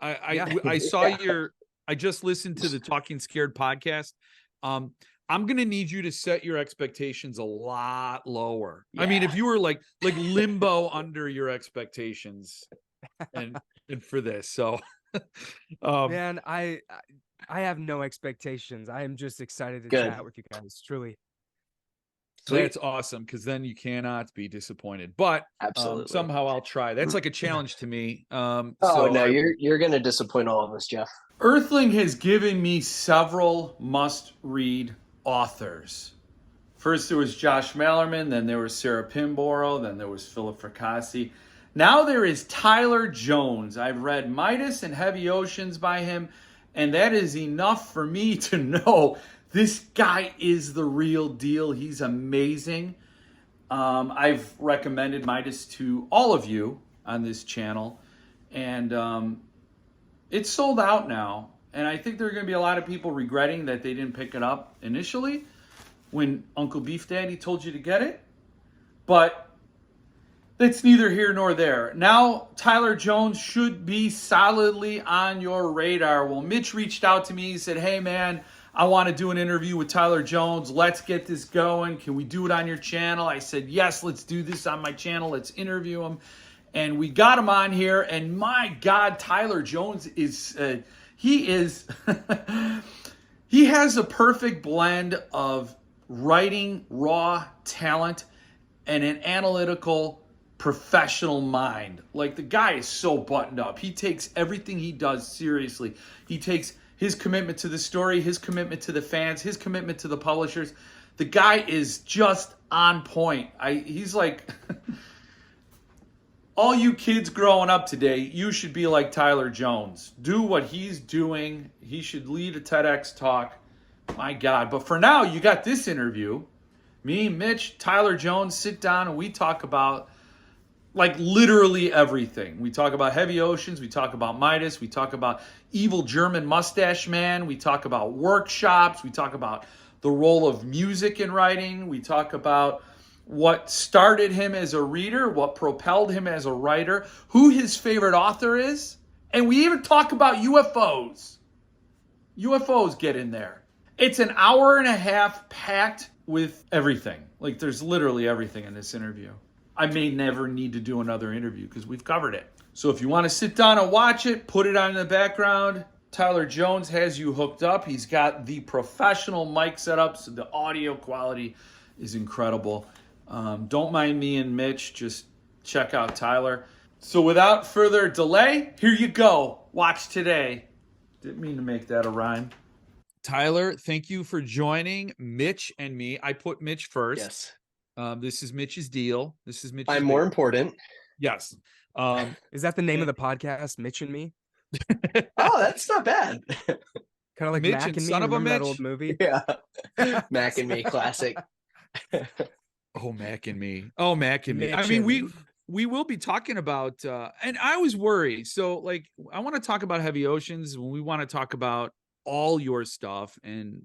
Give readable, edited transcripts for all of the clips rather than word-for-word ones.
I saw I just listened to the Talking Scared podcast. I'm going to need you to set your expectations a lot lower. I mean, if you were like limbo under your expectations and for this. So, Man, I have no expectations. I am just excited to chat with you guys. Truly. That's awesome, because then you cannot be disappointed. But somehow I'll try. That's like a challenge to me. You're going to disappoint all of us, Jeff. Earthling has given me several must-read authors. First there was Josh Mallerman, then there was Sarah Pinborough, then there was Philip Fracassi. Now there is Tyler Jones. I've read Midas and Heavy Oceans by him, and that is enough for me to know this guy is the real deal. He's amazing. I've recommended Midas to all of you on this channel, and it's sold out now. And I think there are going to be a lot of people regretting that they didn't pick it up initially when Uncle Beef Daddy told you to get it. But that's neither here nor there. Now, Tyler Jones should be solidly on your radar. Well, Mitch reached out to me. He said, hey, man, I want to do an interview with Tyler Jones. Let's get this going. Can we do it on your channel? I said, yes, let's do this on my channel. Let's interview him. And we got him on here. And my God, Tyler Jones is, he has a perfect blend of writing raw talent and an analytical professional mind. Like, the guy is so buttoned up. He takes everything he does seriously. He takes his commitment to the story, his commitment to the fans, his commitment to the publishers. The guy is just on point. He's like, all you kids growing up today, you should be like Tyler Jones. Do what he's doing. He should lead a TEDx talk. My God. But for now, you got this interview. Me, Mitch, Tyler Jones sit down and we talk about like literally everything. We talk about Heavy Oceans. We talk about Midas. We talk about Evil German Mustache Man. We talk about workshops. We talk about the role of music in writing. We talk about what started him as a reader, what propelled him as a writer, who his favorite author is. And we even talk about UFOs. UFOs get in there. It's an hour and a half packed with everything. Like, there's literally everything in this interview. I may never need to do another interview because we've covered it. So if you want to sit down and watch it, put it on in the background. Tyler Jones has you hooked up. He's got the professional mic set up, so the audio quality is incredible. Don't mind me and Mitch. Just check out Tyler. So without further delay, here you go. Watch today. Didn't mean to make that a rhyme. Tyler, thank you for joining Mitch and Me. I put Mitch first. Yes. This is Mitch's deal. This is Mitch's I'm deal. more important. Yes. Is that the name of the podcast, Mitch and Me? Oh, that's not bad. Kind of like Mitch Mac and and Me. Son of a Remember that Mitch? old movie? Yeah. Mac and Me, classic. Oh, Mac and Me. Oh, Mac and Me. Mitch I mean, and we will be talking about, and I was worried. So, like, I want to talk about Heavy Oceans. We want to talk about all your stuff, and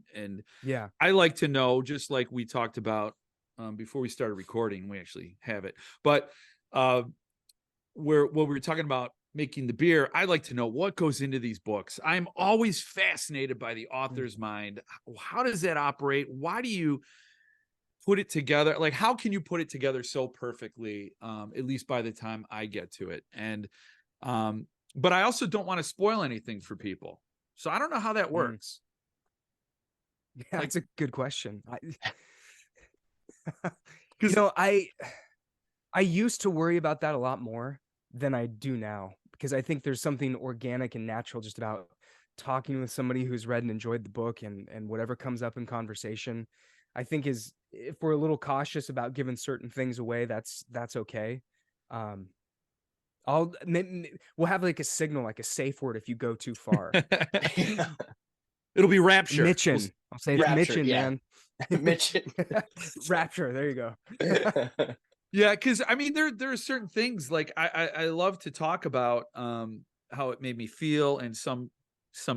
yeah, I like to know, just like we talked about before we started recording. We actually have it, but what we were talking about making the beer, I like to know what goes into these books. I'm always fascinated by the author's mind. How does that operate? Why do you put it together? Like, how can you put it together so perfectly, at least by the time I get to it? And but I also don't want to spoil anything for people, so I don't know how that works. Yeah, that's a good question. Because I used to worry about that a lot more than I do now, because I think there's something organic and natural just about talking with somebody who's read and enjoyed the book, and whatever comes up in conversation, I think is, if we're a little cautious about giving certain things away, that's okay. We'll have like a signal, like a safe word if you go too far. It'll be Rapture. Mitchin. I'll say it's Rapture, Mitchin, yeah. man. Mitchin. Rapture. There you go. Yeah, because I mean, there are certain things, like I love to talk about how it made me feel, and some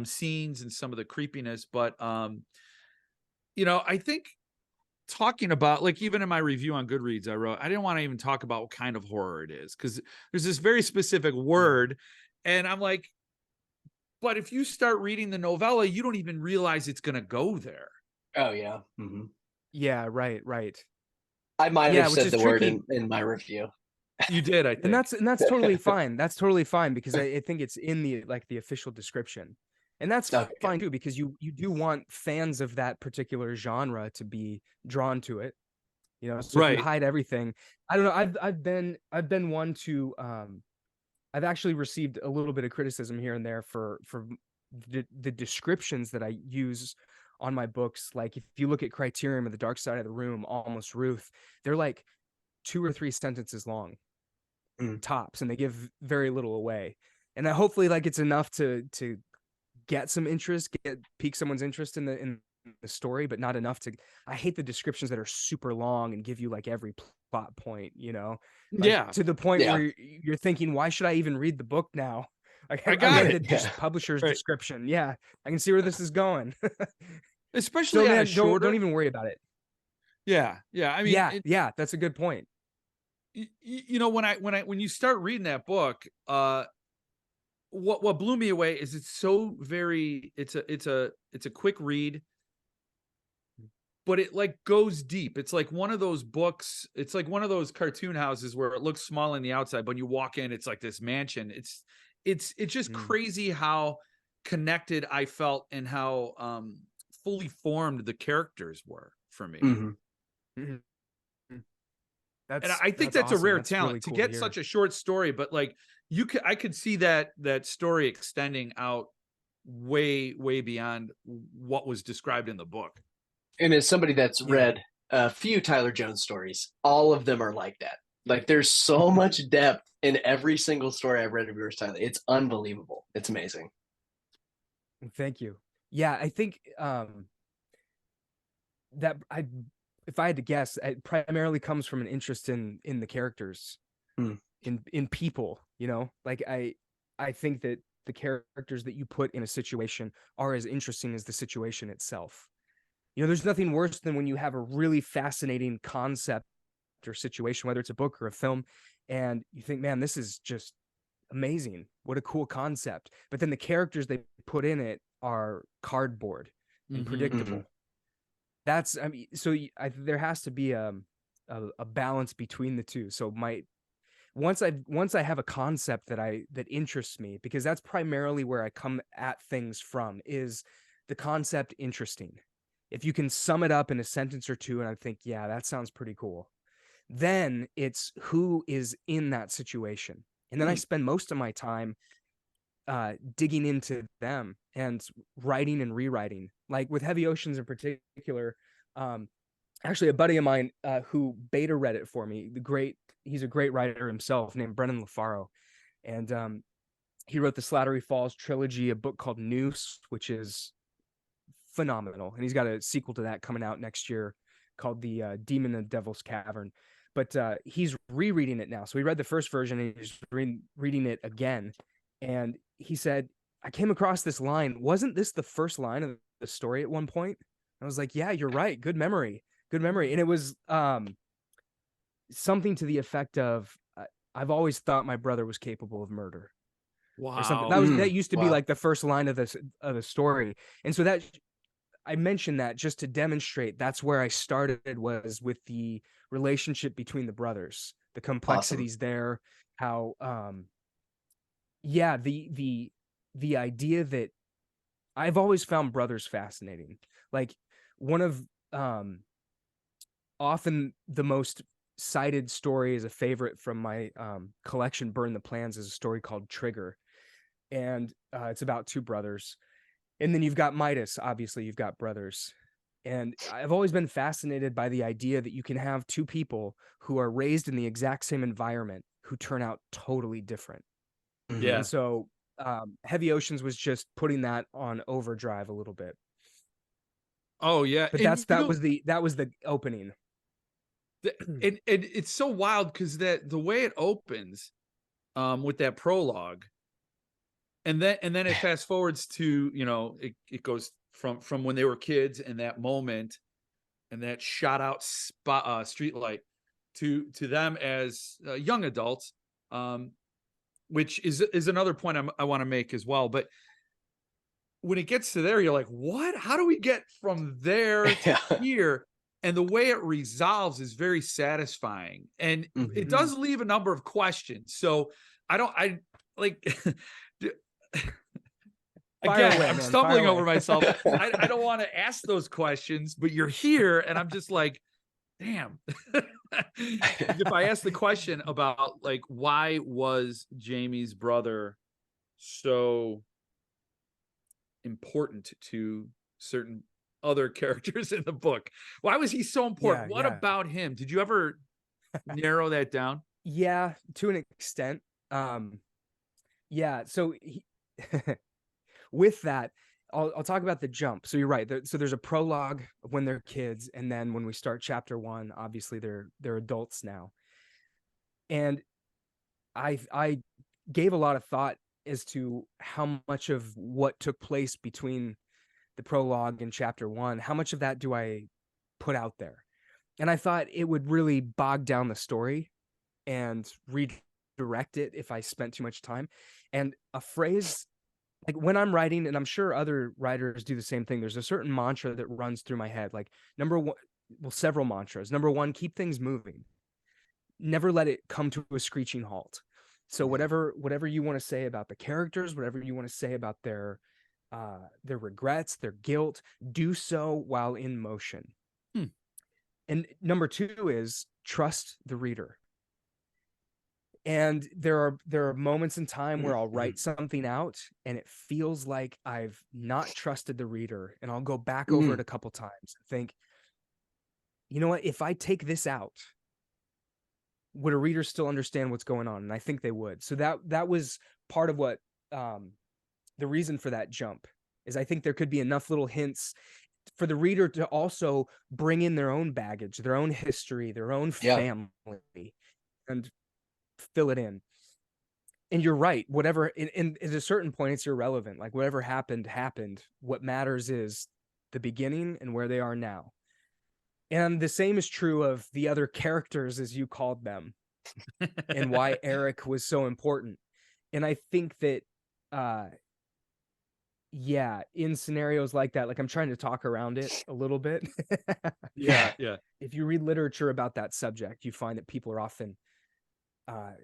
scenes and some of the creepiness, but I think talking about, like, even in my review on Goodreads, I wrote I didn't want to even talk about what kind of horror it is, because there's this very specific word, and I'm like, But if you start reading the novella, you don't even realize it's going to go there. Oh yeah. Mm-hmm. Yeah, right. I might Yeah, have which said is the word tricky. in my review. You did, I think. And that's totally fine. That's totally fine because I think it's in the like the official description. And that's Okay, good. fine too, because you do want fans of that particular genre to be drawn to it. You know, so if you Right. hide everything, I don't know. I've been one to I've actually received a little bit of criticism here and there for the descriptions that I use on my books. Like if you look at Criterion of the Dark Side of the Room, Almost Ruth, they're like 2 or 3 sentences long Mm. tops, and they give very little away. And hopefully like it's enough to get some interest, pique someone's interest in the story, but not enough to. I hate the descriptions that are super long and give you like every plot point, you know, like Yeah. to the point Yeah. where you're thinking, why should I even read the book now? Like I I got read it. the Yeah. publisher's Right. description. Yeah, I can see where this is going. Especially So on a man, don't shorter. even worry about it. Yeah. Yeah. I mean, Yeah, that's a good point. you know, when you start reading that book, what blew me away is it's so very, it's a quick read, but it like goes deep. It's like one of those books. It's like one of those cartoon houses where it looks small on the outside, but when you walk in, it's like this mansion. It's just Mm. crazy how connected I felt and how fully formed the characters were for me. Mm-hmm. Mhm. And I think that's a awesome. rare That's really talent to cool to get hear. such a short story, but like I could see that story extending out way beyond what was described in the book. And as somebody that's Yeah. read a few Tyler Jones stories, all of them are like that. Like there's so much depth in every single story I've read of yours, Tyler. It's unbelievable. It's amazing. Thank you. Yeah, I think that if I had to guess, it primarily comes from an interest in the characters, Hmm. in people, you know? Like I think that the characters that you put in a situation are as interesting as the situation itself. You know, there's nothing worse than when you have a really fascinating concept or situation, whether it's a book or a film, and you think, man, this is just amazing. What a cool concept. But then the characters they put in it are cardboard and predictable. That's, I mean, so there has to be a balance between the two. So once I have a concept that interests me, because that's primarily where I come at things from, is the concept interesting. If you can sum it up in a sentence or two, and I think, yeah, that sounds pretty cool, then it's who is in that situation. And then I spend most of my time digging into them and writing and rewriting. Like with Heavy Oceans in particular, actually a buddy of mine who beta read it for me, he's a great writer himself named Brennan LaFaro. And he wrote the Slattery Falls trilogy, a book called Noose, which is phenomenal. And he's got a sequel to that coming out next year called The Demon and Devil's Cavern. But he's rereading it now. So he read the first version and he's reading it again. And he said, I came across this line. Wasn't this the first line of the story at one point? I was like, yeah, you're right. Good memory. Good memory. And it was something to the effect of, I've always thought my brother was capable of murder. Or something. Wow. That used to be Wow. like the first line of the story. And so that I mentioned that just to demonstrate that's where I started, was with the relationship between the brothers, the complexities there, how yeah, the idea that I've always found brothers fascinating. Like one of often the most cited story as a favorite from my collection, Burn the Plans, is a story called Trigger. And it's about 2 brothers. And then you've got Midas, obviously you've got brothers. And I've always been fascinated by the idea that you can have 2 people who are raised in the exact same environment who turn out totally different. Mm-hmm. And so Heavy Oceans was just putting that on overdrive a little bit. Oh yeah. But And that was the opening. and it's so wild because the way it opens with that prologue, and then it fast forwards to, you know, it goes from when they were kids and that moment and that shot out street light to them as young adults, which is another point I want to make as well. But when it gets to there, you're like, what? How do we get from there to Yeah. here? And the way it resolves is very satisfying. And it Mhm. does leave a number of questions. So I like Fire again, away, I'm man. Fire stumbling over away. myself. I don't want to ask those questions, but you're here, and I'm just like, damn. If I ask the question about like why was Jamie's brother so important to certain other characters in the book? Why was he so important? Yeah, What yeah. about him? Did you ever narrow that down? Yeah, to an extent. Yeah, so with that, I'll talk about the jump. So you're right. So there's a prologue of when they're kids, and then when we start chapter 1, obviously they're adults now. And I gave a lot of thought as to how much of what took place between the prologue and chapter 1, how much of that do I put out there? And I thought it would really bog down the story and redirect it if I spent too much time. And a phrase, like when I'm writing, and I'm sure other writers do the same thing, there's a certain mantra that runs through my head. Like number one, well, several mantras. Number one, keep things moving. Never let it come to a screeching halt. So whatever you want to say about the characters, whatever you want to say about their regrets, their guilt, do so while in motion. Hmm. And number two is trust the reader. And there are moments in time where I'll write something out and it feels like I've not trusted the reader, and I'll go back over it a couple times and think, you know what, if I take this out, would a reader still understand what's going on? And I think they would. So that was part of what the reason for that jump is. I think there could be enough little hints for the reader to also bring in their own baggage, their own history, their own Yeah. family, and fill it in. And you're right. Whatever, in at a certain point, it's irrelevant. Like whatever happened, happened. What matters is the beginning and where they are now. And the same is true of the other characters, as you called them, and why Eric was so important. And I think that, yeah, in scenarios like that, like I'm trying to talk around it a little bit. Yeah, yeah. If you read literature about that subject, you find that people are often,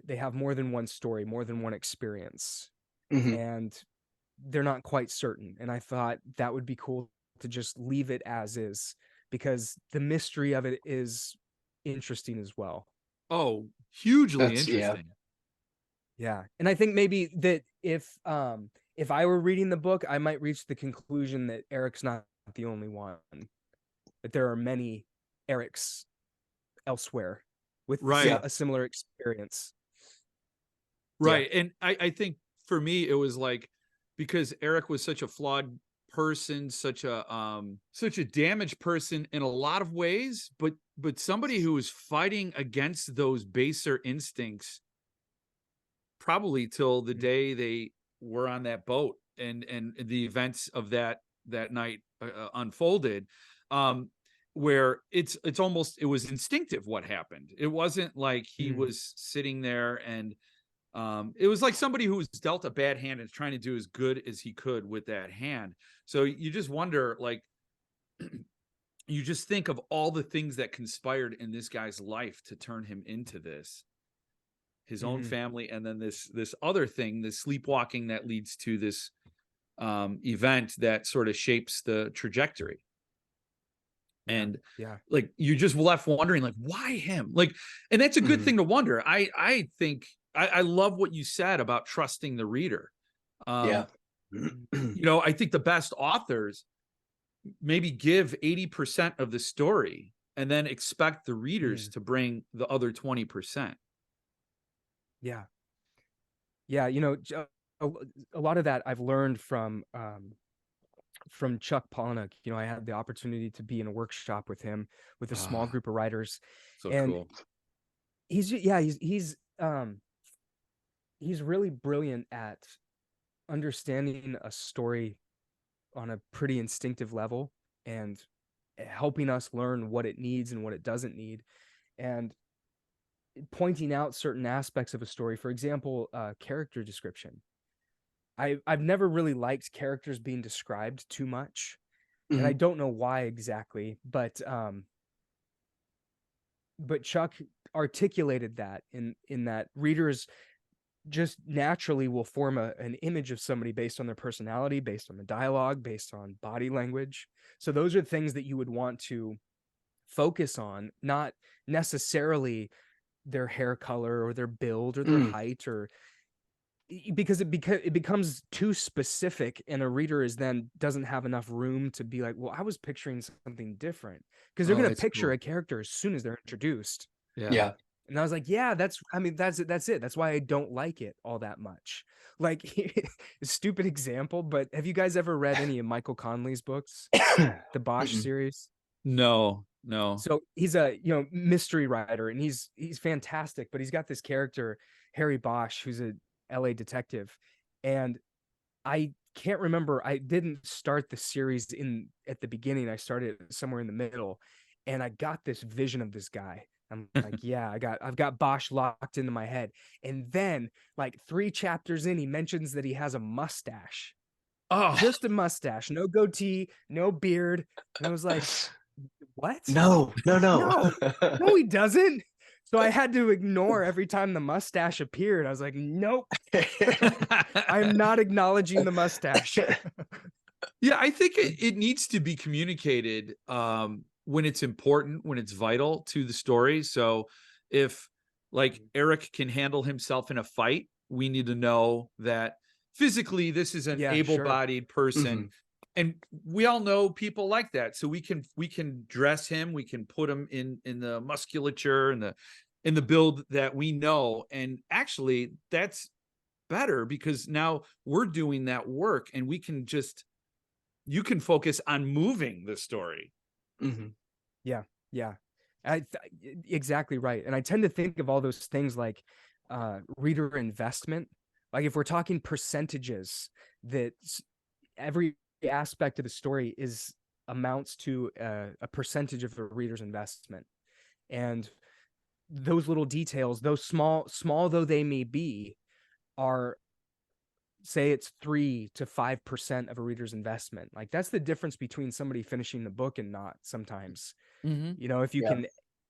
they have more than one story, more than one experience, Mhm. and they're not quite certain. And I thought that would be cool to just leave it as is, because the mystery of it is interesting as well. Oh, hugely That's yeah. interesting. Yeah. And I think maybe that if I were reading the book, I might reach the conclusion that Eric's not the only one, that there are many Erics elsewhere with Right. a similar experience. Right. And I think for me, it was like, because Eric was such a flawed person, such a damaged person in a lot of ways, but somebody who was fighting against those baser instincts probably till the day they were on that boat, and the events of that night unfolded, where it's almost, it was instinctive what happened. It wasn't like he was sitting there and it was like somebody who was dealt a bad hand and is trying to do as good as he could with that hand. So you just wonder, like, you just think of all the things that conspired in this guy's life to turn him into this, his own family, and then this other thing, this sleepwalking that leads to this event that sort of shapes the trajectory. And yeah, like, you just left wondering, like, why him? Like, and that's a good thing to wonder. I think I love what you said about trusting the reader. Yeah. I think the best authors maybe give 80% of the story and then expect the readers to bring the other 20%. yeah, yeah. A lot of that I've learned from Chuck Palahniuk. I had the opportunity to be in a workshop with him with a small group of writers, So and cool. he's really brilliant at understanding a story on a pretty instinctive level and helping us learn what it needs and what it doesn't need, and pointing out certain aspects of a story. For example, character description. I've never really liked characters being described too much, and I Mhm. don't know why exactly, but Chuck articulated that in that readers just naturally will form an image of somebody based on their personality, based on the dialogue, based on body language. So those are things that you would want to focus on, not necessarily their hair color or their build or their Mm. height, or because it becomes too specific, and a reader is then doesn't have enough room to be like, well, I was picturing something different, because they're Oh, going to that's picture cool. a character as soon as they're introduced. Yeah. Yeah. And I was like, yeah, I mean, that's it. That's why I don't like it all that much. Like, a stupid example, but have you guys ever read any of Michael Conley's books, the Bosch Mm-mm. series? No, no. So he's a, mystery writer, and he's fantastic, but he's got this character, Harry Bosch, who's a LA detective. And I can't remember. I didn't start the series in at the beginning. I started somewhere in the middle, and I got this vision of this guy. I'm like, yeah, I've got Bosch locked into my head. And then, like 3 chapters in, he mentions that he has a mustache, Oh, just a mustache, no goatee, no beard. And I was like, what? No, no, no. No, no, he doesn't. So I had to ignore every time the mustache appeared. I was like, nope, I am not acknowledging the mustache. yeah. I think it needs to be communicated when it's important, when it's vital to the story. So if like Eric can handle himself in a fight, we need to know that physically this is an Yeah, sure. able-bodied person. Mhm. And we all know people like that. So we can dress him, we can put him in the musculature and the build that we know. And actually that's better because now we're doing that work and you can focus on moving the story. Mhm. Yeah, yeah. Exactly right. And I tend to think of all those things like reader investment. Like if we're talking percentages, that every aspect of the story is amounts to a percentage of the reader's investment. And those little details, those small though they may be, are, say it's 3 to 5% of a reader's investment. Like that's the difference between somebody finishing the book and not sometimes. Mm-hmm. If you Yeah. can,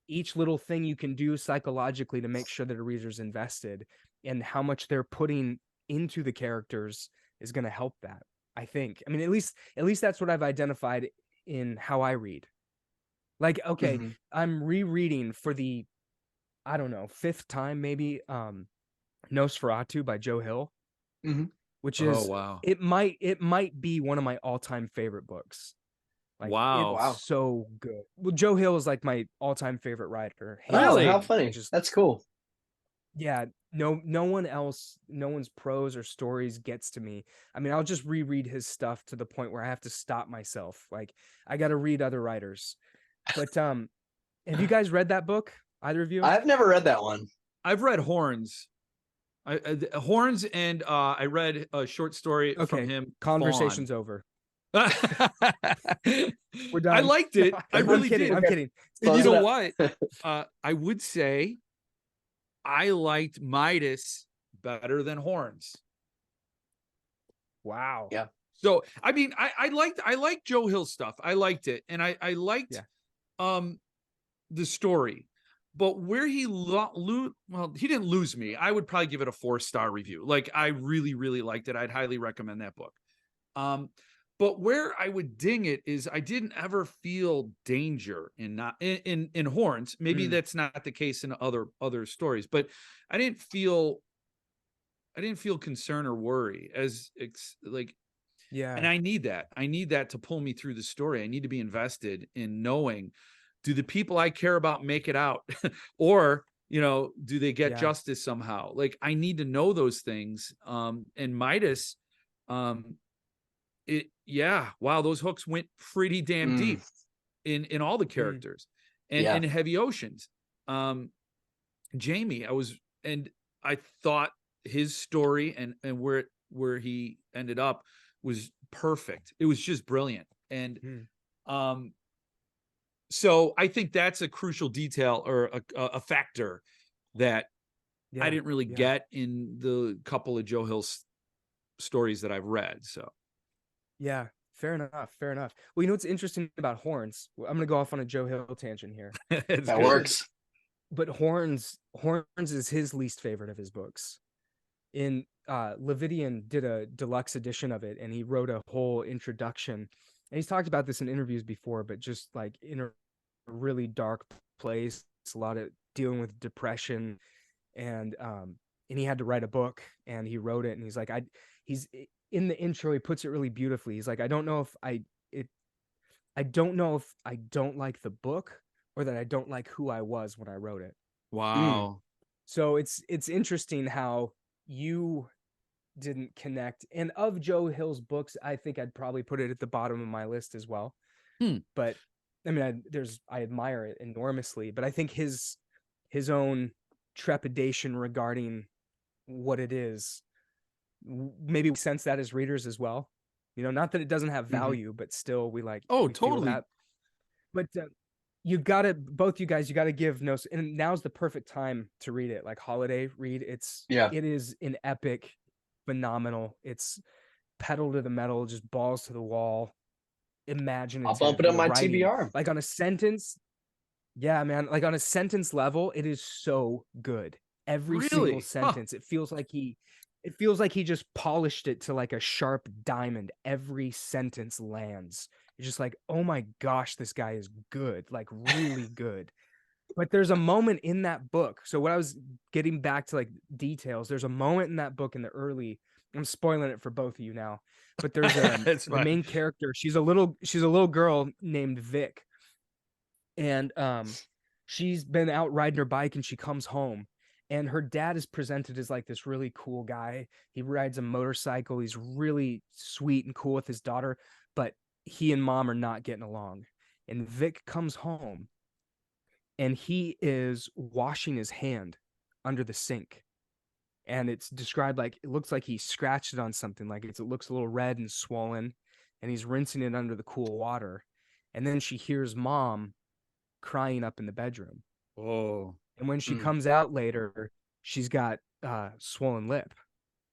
each little thing you can do psychologically to make sure that a reader's invested, and how much they're putting into the characters is going to help that. I think. I mean, at least that's what I've identified in how I read. Like, okay, Mhm. I'm rereading for the, I don't know, 5th time maybe, Nosferatu by Joe Hill, Mhm. which Oh, is, wow. it might be one of my all-time favorite books. Like it's Wow. Wow. so good. Well, Joe Hill is like my all-time favorite writer, hands Oh, how Really? down. I funny. just, That's cool. yeah, no one else, no one's prose or stories gets to me. I mean, I'll just reread his stuff to the point where I have to stop myself. Like I got to read other writers. But have you guys read that book? Either of you? I've never read that one. I've read Horns. Horns, and I read a short story from Okay, him, Fawn. conversation's over. We're I done. liked No, it. I I'm really kidding. did. I'm Okay. kidding. And you Close it know up. what? I would say I liked Midas better than Horns. Wow. Yeah. So I mean, I liked Joe Hill stuff. I liked it, and I liked Yeah. um the story. But where well, he didn't lose me. I would probably give it a 4-star review. Like I really, really liked it. I'd highly recommend that book. Um, but where I would ding it is I didn't ever feel danger in Horns. Maybe Mm, that's not the case in other stories, but I didn't feel I didn't feel concern or worry as like, and yeah. I need that. I need that to pull me through the story. I need to be invested in knowing, do the people I care about make it out or, do they get Yeah. justice somehow? Like I need to know those things. And Midas, um, yeah, wow, those hooks went pretty damn Mm. deep in all the Mm, characters and Yeah. in Heavy Oceans. Jamie, and I thought his story and where he ended up was perfect. It was just brilliant. And mm, um so I think that's a crucial detail or a factor that I yeah. didn't really Yeah. get in the couple of Joe Hill's stories that I've read. So Yeah, fair enough. Fair enough. Well, you know what's interesting about Horns? I'm gonna go off on a Joe Hill tangent here. it's That good. works. But Horns is his least favorite of his books. In Levidian did a deluxe edition of it, and he wrote a whole introduction. And he's talked about this in interviews before, but just like in a really dark place, a lot of dealing with depression, and he had to write a book, and he wrote it, and he's in the intro, he puts it really beautifully. He's like, I don't know if I don't know if I don't like the book or that I don't like who I was when I wrote it. Wow. So it's interesting how you didn't connect. And of Joe Hill's books, I think I'd probably put it at the bottom of my list as well. Hmm. But I mean, I admire it enormously, but I think his own trepidation regarding what it is, maybe we sense that as readers as well. You know, not that it doesn't have value, but still we Oh, we feel totally. that. But you gotta, both you guys, you gotta give no, and now's the perfect time to read it. Like holiday read, Yeah. it is an epic, phenomenal. It's pedal to the metal, just balls to the wall, I'll imaginative. bump it on The my writing, TBR. like on a sentence, yeah, man, like on a sentence level, it is so good. Every single Really? Huh. sentence, it feels like he just polished it to like a sharp diamond. Every sentence lands. You're just like, oh my gosh, this guy is good, like really good. But there's a moment in that book. So what I was getting back to like details, there's a moment in that book in the early, I'm spoiling it for both of you now, but there's It's the fine. main character, she's a little girl named Vic, and she's been out riding her bike, and she comes home, and her dad is presented as like this really cool guy. He rides a motorcycle, he's really sweet and cool with his daughter, but he and mom are not getting along. And Vic comes home, and he is washing his hand under the sink, and it's described like it looks like he scratched it on something, like it looks a little red and swollen, and he's rinsing it under the cool water. And then she hears mom crying up in the bedroom. Oh. And when she Mm. comes out later, she's got swollen lip.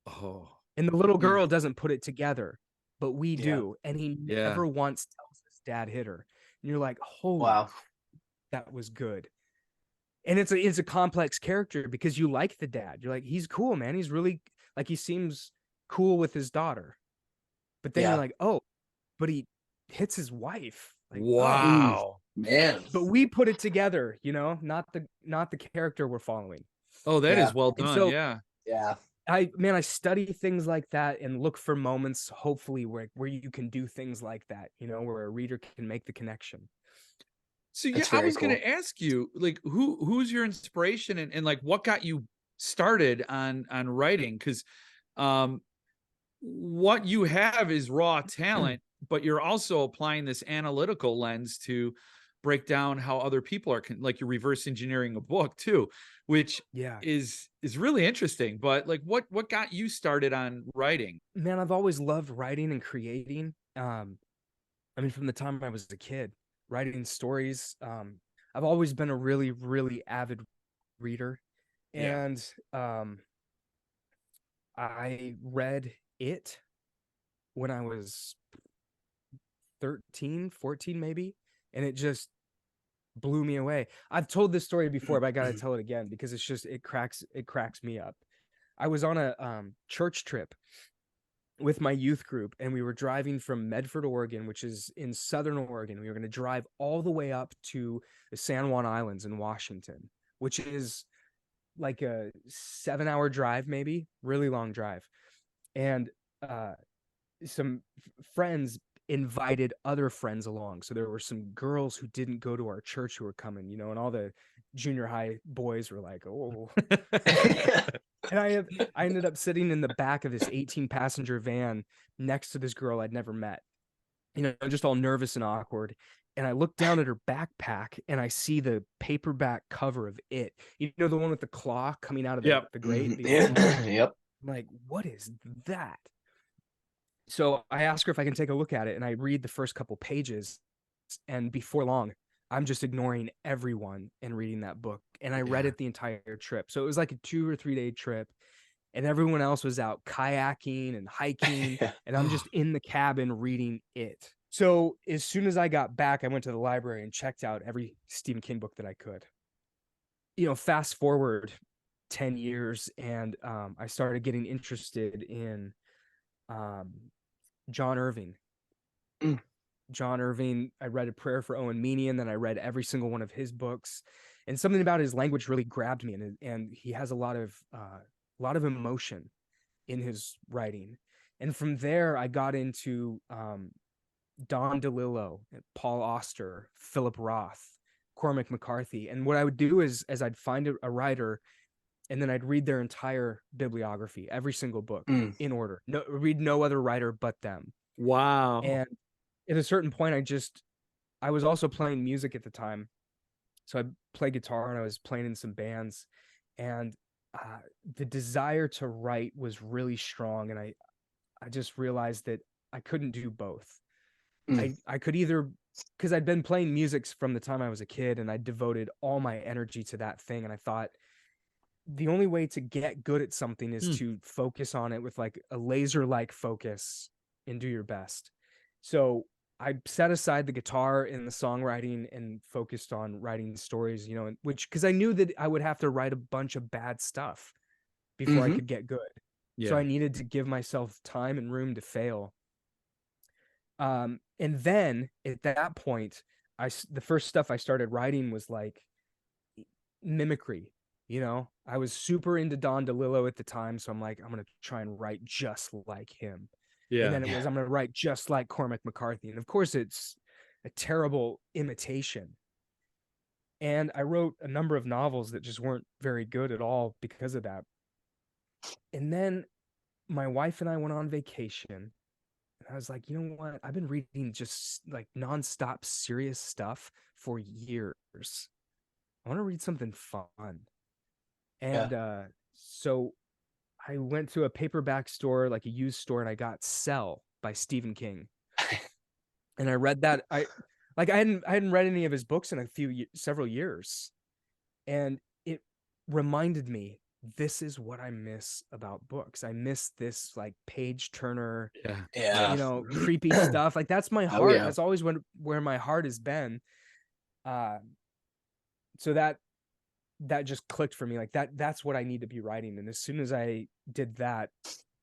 Oh. And the little Mm. girl doesn't put it together, but we Yeah. do. And he Yeah. never once tells us dad hit her. And you're like, holy, Wow. that was good. And it's a complex character because you like the dad. You're like, he's cool, man. He's really like, he seems cool with his daughter. But then you're Yeah. like, oh, but he hits his wife. Like, oh, Wow. Man. but we put it together, not the character we're following. Oh, that Yeah. is well And done. so Yeah. Yeah. I study things like that and look for moments, hopefully, where you can do things like that, where a reader can make the connection. So yeah, That's I very was gonna cool. ask you, like, who's your inspiration, and like what got you started on writing? Because what you have is raw talent, but you're also applying this analytical lens to break down how other people are like you're reverse engineering a book too, which Yeah, is really interesting. But like what got you started on writing? man, I've always loved writing and creating. I mean, from the time I was a kid, writing stories. I've always been a really, really avid reader, Yeah. and I read it when I was 13, 14 maybe, and it just blew me away. I've told this story before, but I gotta tell it again because it cracks me up. I was on a church trip with my youth group, and we were driving from Medford, Oregon, which is in southern Oregon. We were going to drive all the way up to the San Juan Islands in Washington, which is like a 7-hour drive, maybe, really long drive. And some friends invited other friends along. So there were some girls who didn't go to our church who were coming, and all the junior high boys were like, oh. And I ended up sitting in the back of this 18-passenger van next to this girl I'd never met, just all nervous and awkward. And I look down at her backpack, and I see the paperback cover of It. The one with the claw coming out of Yep. the grate. Yep. I'm like, what is that? So I ask her if I can take a look at it, and I read the first couple pages, and before long, I'm just ignoring everyone and reading that book. And I read Yeah. it the entire trip. So it was like a 2 or 3 day trip. and everyone else was out kayaking and hiking, and I'm just in the cabin reading it. So as soon as I got back, I went to the library and checked out every Stephen King book that I could. Fast forward 10 years, and I started getting interested in um, John Irving. Mm. John Irving, I read A Prayer for Owen Meany, and then I read every single one of his books. And something about his language really grabbed me, and he has a lot of emotion in his writing. And from there, I got into Don DeLillo, Paul Auster, Philip Roth, Cormac McCarthy. And what I would do is, as I'd find a writer, and then I'd read their entire bibliography, every single book in order. Read no other writer but them. Wow. And at a certain point, I was also playing music at the time. So I played guitar and I was playing in some bands, and the desire to write was really strong. And I just realized that I couldn't do both. I could either, because I'd been playing music from the time I was a kid, and I devoted all my energy to that thing. And I thought the only way to get good at something is to focus on it with like a laser-like focus and do your best. So I set aside the guitar and the songwriting and focused on writing stories, because I knew that I would have to write a bunch of bad stuff before I could get good. Yeah. So I needed to give myself time and room to fail. And then at that point, the first stuff I started writing was like mimicry. I was super into Don DeLillo at the time, so I'm like, I'm gonna try and write just like him. Yeah. And then I'm gonna write just like Cormac McCarthy, and of course it's a terrible imitation. And I wrote a number of novels that just weren't very good at all because of that. And then my wife and I went on vacation, and I was like, you know what? I've been reading just like nonstop serious stuff for years. I want to read something fun. And so I went to a paperback store, like a used store, and I got Cell by Stephen King. And I read that. I hadn't read any of his books in several years. And it reminded me, this is what I miss about books. I miss this like page turner, creepy stuff. Like that's my heart. That's always where my heart has been. So that just clicked for me. Like that's what I need to be writing. And as soon as I did that,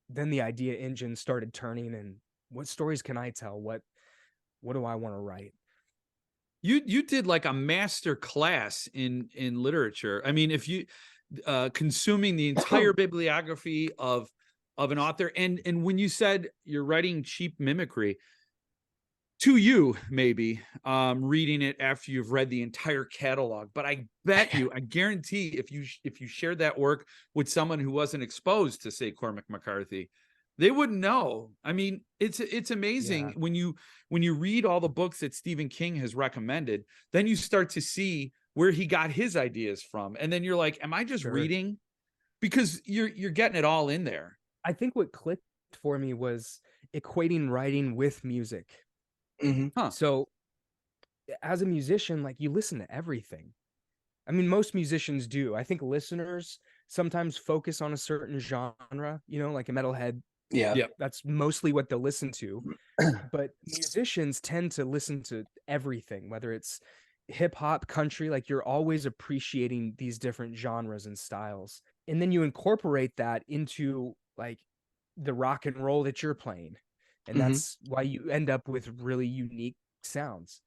then the idea engine started turning, and what stories can I tell? What do I want to write? You did like a master class in literature. I mean, if you consuming the entire bibliography of an author, and when you said you're writing cheap mimicry, to you maybe reading it after you've read the entire catalog, but I guarantee if you shared that work with someone who wasn't exposed to, say, Cormac McCarthy, they wouldn't know. I mean, it's amazing when you read all the books that Stephen King has recommended, then you start to see where he got his ideas from, and then you're like, am I just reading? Because you're getting it all in there. I think what clicked for me was equating writing with music. So as a musician, like you listen to everything. I mean, most musicians do. I think listeners sometimes focus on a certain genre, like a metalhead. Yeah. That's mostly what they'll listen to. But musicians tend to listen to everything, whether it's hip hop, country, like you're always appreciating these different genres and styles. And then you incorporate that into like the rock and roll that you're playing. And that's why you end up with really unique sounds.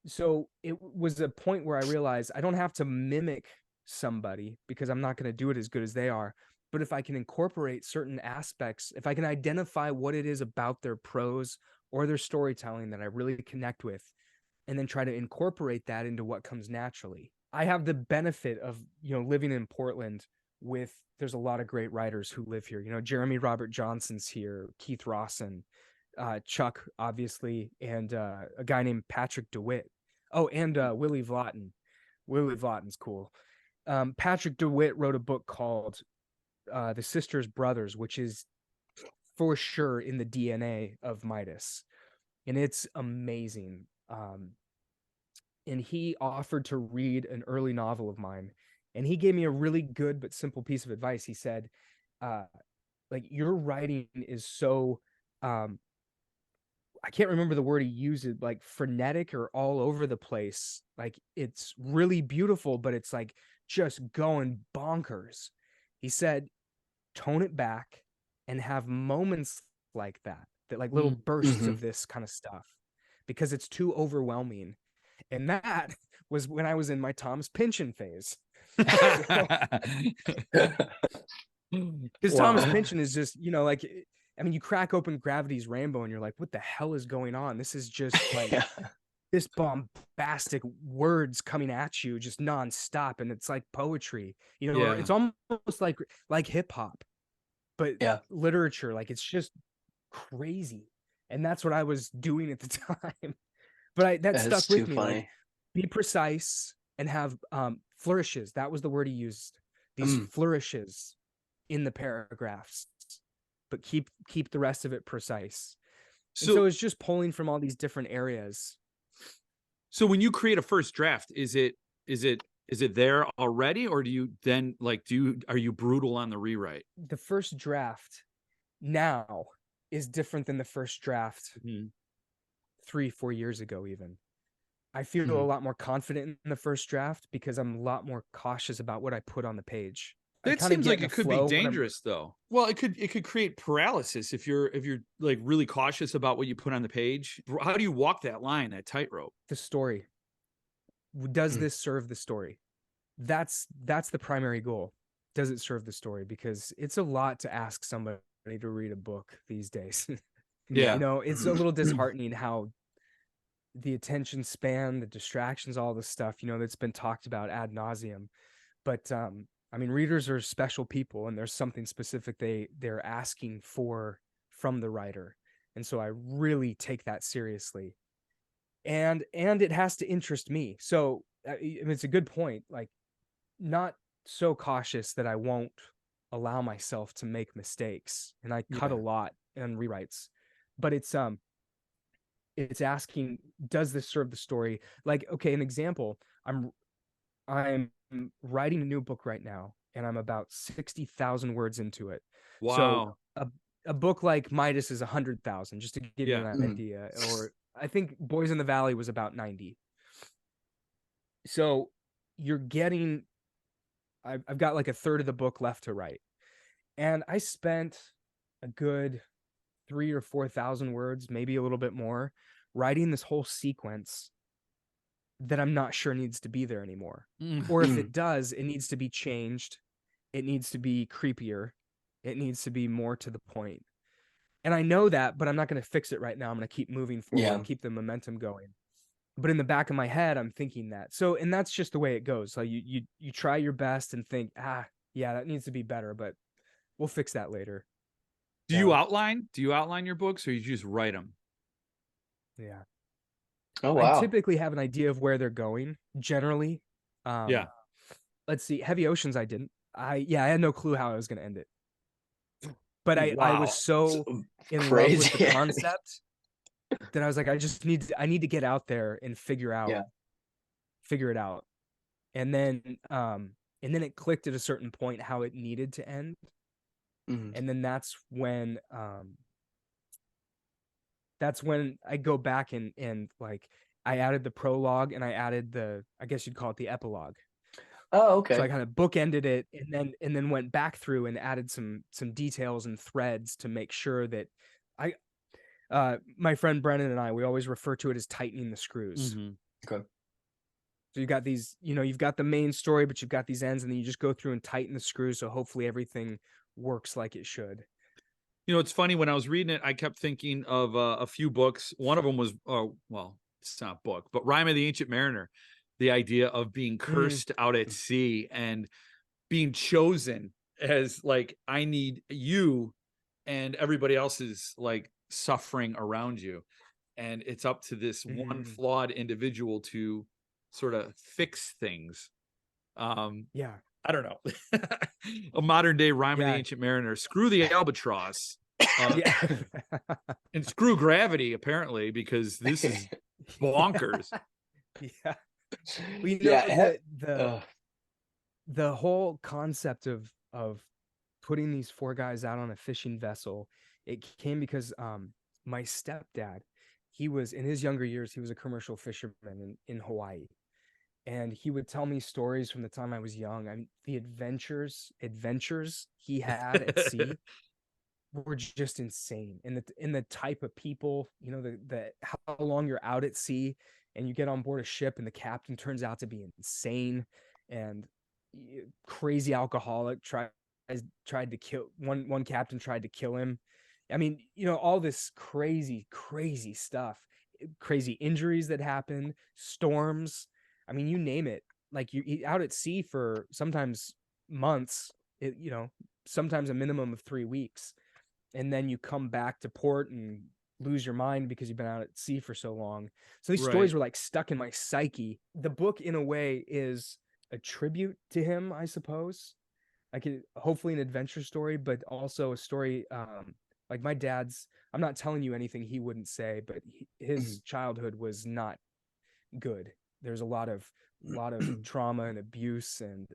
So it was a point where I realized I don't have to mimic somebody because I'm not going to do it as good as they are. But if I can incorporate certain aspects, if I can identify what it is about their prose or their storytelling that I really connect with, and then try to incorporate that into what comes naturally. I have the benefit of, living in Portland there's a lot of great writers who live here. Jeremy Robert Johnson's here, Keith Rawson, Chuck, obviously, and a guy named Patrick DeWitt. Oh, and Willie Vlotten. Willie Vlotten's cool. Patrick DeWitt wrote a book called The Sisters Brothers, which is for sure in the DNA of Midas. And it's amazing. And he offered to read an early novel of mine. And he gave me a really good but simple piece of advice. He said, like your writing is so I can't remember the word he used, like frenetic or all over the place. Like it's really beautiful, but it's like just going bonkers. He said, tone it back and have moments like that like little bursts Mm-hmm. of this kind of stuff because it's too overwhelming. And that was when I was in my Tom's Pynchon phase. Because Thomas Wow. Pynchon is just, like, I mean, you crack open Gravity's Rainbow and you're like, what the hell is going on? This is just like Yeah. this bombastic words coming at you just nonstop. And it's like poetry, or Yeah. it's almost like hip hop, but Yeah. literature. Like it's just crazy. And that's what I was doing at the time. But that That stuck is with too me. funny. Like, be precise and have flourishes. That was the word he used. These flourishes in the paragraphs, but keep the rest of it precise. And so it's just pulling from all these different areas. So when you create a first draft, is it there already, or do you then are you brutal on the rewrite? The first draft now is different than the first draft 3-4 years ago. Even I feel a lot more confident in the first draft because I'm a lot more cautious about what I put on the page. That seems like it could be dangerous, though. Well, it could create paralysis if you're like really cautious about what you put on the page. How do you walk that line, that tightrope? The story. Does this serve the story? That's the primary goal. Does it serve the story? Because it's a lot to ask somebody to read a book these days. Yeah. It's a little disheartening how the attention span, the distractions, all this stuff, that's been talked about ad nauseum. But I mean, readers are special people, and there's something specific they're asking for from the writer, and so I really take that seriously. And it has to interest me. So it's a good point. Like, not so cautious that I won't allow myself to make mistakes, and I cut a lot in rewrites. But it's asking, does this serve the story? Like, okay, an example, I'm writing a new book right now, and I'm about 60,000 words into it. Wow. So a book like Midas is 100,000, just to give you an idea. Or I think Boys in the Valley was about 90. So you're getting, I've got like a third of the book left to write. And I spent a good 3,000 or 4,000 words, maybe a little bit more, writing this whole sequence that I'm not sure needs to be there anymore. Or if it does, it needs to be changed. It needs to be creepier. It needs to be more to the point. And I know that, but I'm not going to fix it right now. I'm going to keep moving forward and keep the momentum going. But in the back of my head, I'm thinking that. So, and that's just the way it goes. So you try your best and think, yeah, that needs to be better, but we'll fix that later. Do you outline? Do you outline your books, or you just write them? Yeah. Oh, wow. I typically have an idea of where they're going, generally. Let's see. Heavy Oceans, I didn't. I had no clue how I was going to end it. But I was so in love with the concept that I was like, I need to get out there and figure it out. And then it clicked at a certain point how it needed to end. And then that's when I go back and like I added the prologue and I added I guess you'd call it the epilogue. Oh, okay. So I kind of bookended it and then went back through and added some details and threads to make sure that my friend Brennan and we always refer to it as tightening the screws. Okay. So you got these, you've got the main story, but you've got these ends, and then you just go through and tighten the screws. So hopefully everything works like it should. It's funny, when I was reading it, I kept thinking of a few books. One of them was, well, it's not a book, but Rime of the Ancient Mariner. The idea of being cursed out at sea and being chosen as like, I need you, and everybody else is like suffering around you. And it's up to this one flawed individual to sort of fix things. I don't know. A modern day Rime of the Ancient Mariner. Screw the albatross. And screw gravity, apparently, because this is bonkers. Well, the whole concept of putting these 4 guys out on a fishing vessel. It came because my stepdad, he was in his younger years, he was a commercial fisherman in Hawaii. And he would tell me stories from the time I was young. I mean, the adventures he had at sea were just insane. And the type of people, the how long you're out at sea and you get on board a ship and the captain turns out to be insane and crazy alcoholic, tried to kill one captain, tried to kill him. I mean, all this crazy stuff, crazy injuries that happen, storms. I mean, you name it. Like you out at sea for sometimes months, sometimes a minimum of 3 weeks. And then you come back to port and lose your mind because you've been out at sea for so long. So these stories were like stuck in my psyche. The book, in a way, is a tribute to him, I suppose. Hopefully an adventure story, but also a story like my dad's. I'm not telling you anything he wouldn't say, but his childhood was not good. There's a lot of trauma and abuse, and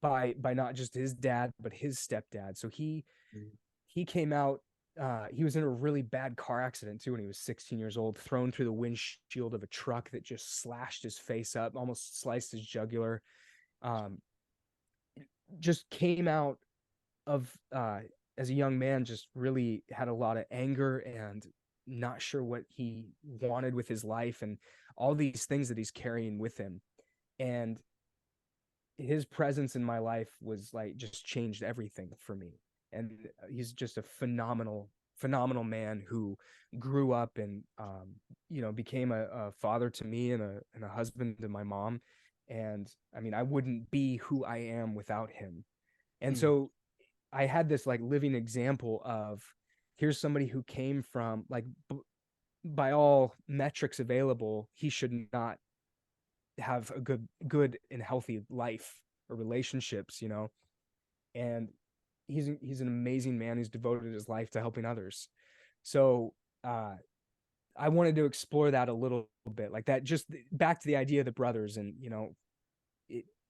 by not just his dad but his stepdad. So he came out. He was in a really bad car accident too when he was 16 years old, thrown through the windshield of a truck that just slashed his face up, almost sliced his jugular. Just came out of as a young man, just really had a lot of anger and not sure what he wanted with his life and all these things that he's carrying with him. And his presence in my life was like just changed everything for me. And he's just a phenomenal man who grew up and became a father to me and a husband to my mom. And I mean, I wouldn't be who I am without him. And so I had this like living example of, here's somebody who came from like by all metrics available, he should not have a good and healthy life or relationships, and he's an amazing man who's devoted his life to helping others. So I wanted to explore that a little bit, like that, just back to the idea of the brothers. And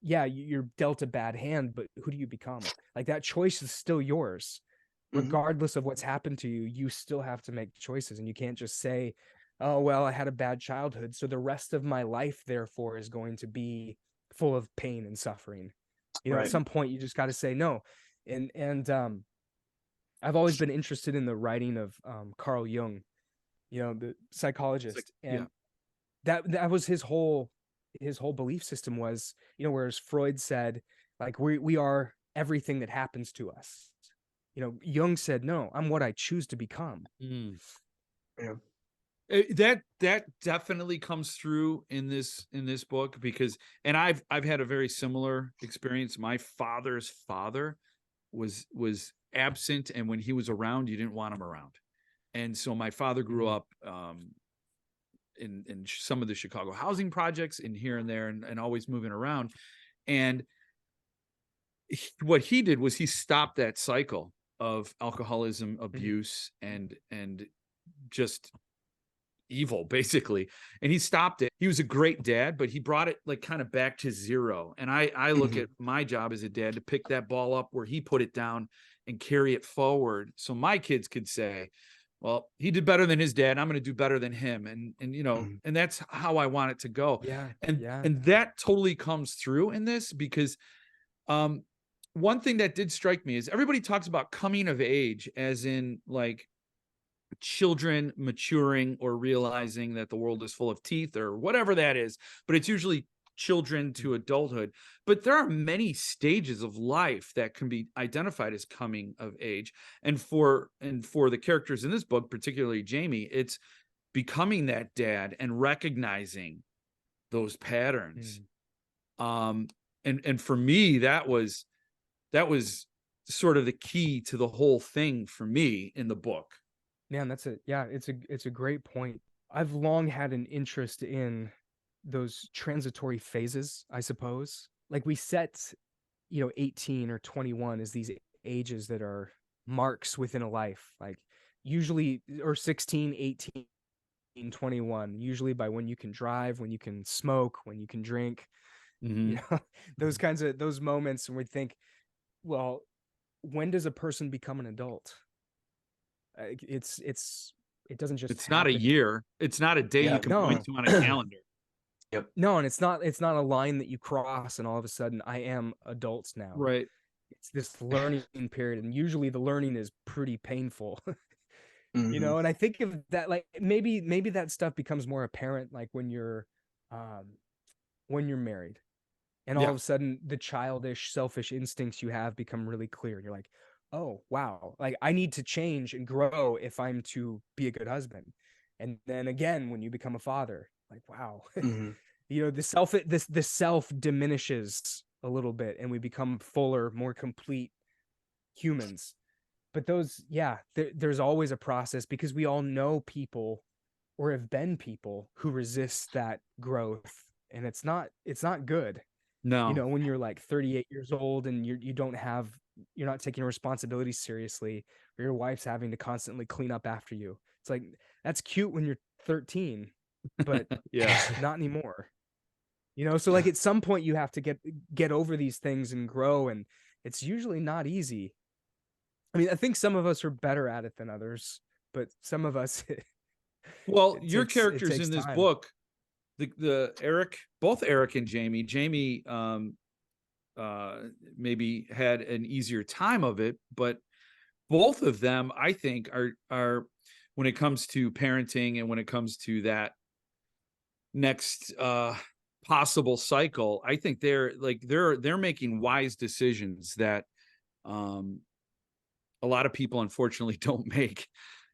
you're dealt a bad hand, but who do you become? Like that choice is still yours. Regardless of what's happened to you, you still have to make choices. And you can't just say, oh, well, I had a bad childhood, so the rest of my life, therefore, is going to be full of pain and suffering. At some point, you just got to say no. And I've always been interested in the writing of Carl Jung, the psychologist. And that was his whole belief system was, whereas Freud said, like, we are everything that happens to us. Jung said, no, I'm what I choose to become. Yeah. That definitely comes through in this book, because, and I've had a very similar experience. My father's father was absent, and when he was around, you didn't want him around. And so my father grew up in some of the Chicago housing projects, and here and there, and always moving around. And what he did was he stopped that cycle of alcoholism, abuse, and just evil, basically. And he stopped it. He was a great dad, but he brought it like kind of back to zero. And I look at my job as a dad to pick that ball up where he put it down and carry it forward, so my kids could say, well, he did better than his dad, I'm going to do better than him. And and that's how I want it to go. And that totally comes through in this, because one thing that did strike me is everybody talks about coming of age as in like children maturing or realizing that the world is full of teeth or whatever that is, but it's usually children to adulthood. But there are many stages of life that can be identified as coming of age. And for the characters in this book, particularly Jamie, it's becoming that dad and recognizing those patterns. And for me, that was sort of the key to the whole thing for me in the book. Man, it's a great point. I've long had an interest in those transitory phases, I suppose. Like we set, 18 or 21 as these ages that are marks within a life, like usually, or 16, 18, 21, usually by when you can drive, when you can smoke, when you can drink. Mhm. Those moments when we think, well, when does a person become an adult? It doesn't just It's not a happen. year. It's not a day you Yeah. can point No. to on a calendar. Yep. No, and it's not a line that you cross and all of a sudden I am adult now. Right. It's this learning period, and usually the learning is pretty painful. Mhm. And I think of that, like maybe that stuff becomes more apparent like um when you're married, and all Yeah. of a sudden the childish selfish instincts you have become really clear. You're like, oh wow, like I need to change and grow if I'm to be a good husband. And then again when you become a father, like wow, Mhm. the self diminishes a little bit and we become fuller, more complete humans. But there's always a process because we all know people or have been people who resist that growth, and it's not good. No. When you're like 38 years old and you're not taking responsibility seriously, or your wife's having to constantly clean up after you. It's like, that's cute when you're 13, but Yeah. not anymore. So like at some point you have to get over these things and grow, and it's usually not easy. I mean, I think some of us are better at it than others, but some of us Well, it your takes it characters takes in this time. book, the Eric, both Eric and Jamie. Jamie maybe had an easier time of it, but both of them, I think, are when it comes to parenting and when it comes to that next possible cycle, I think they're making wise decisions that um a lot of people unfortunately don't make.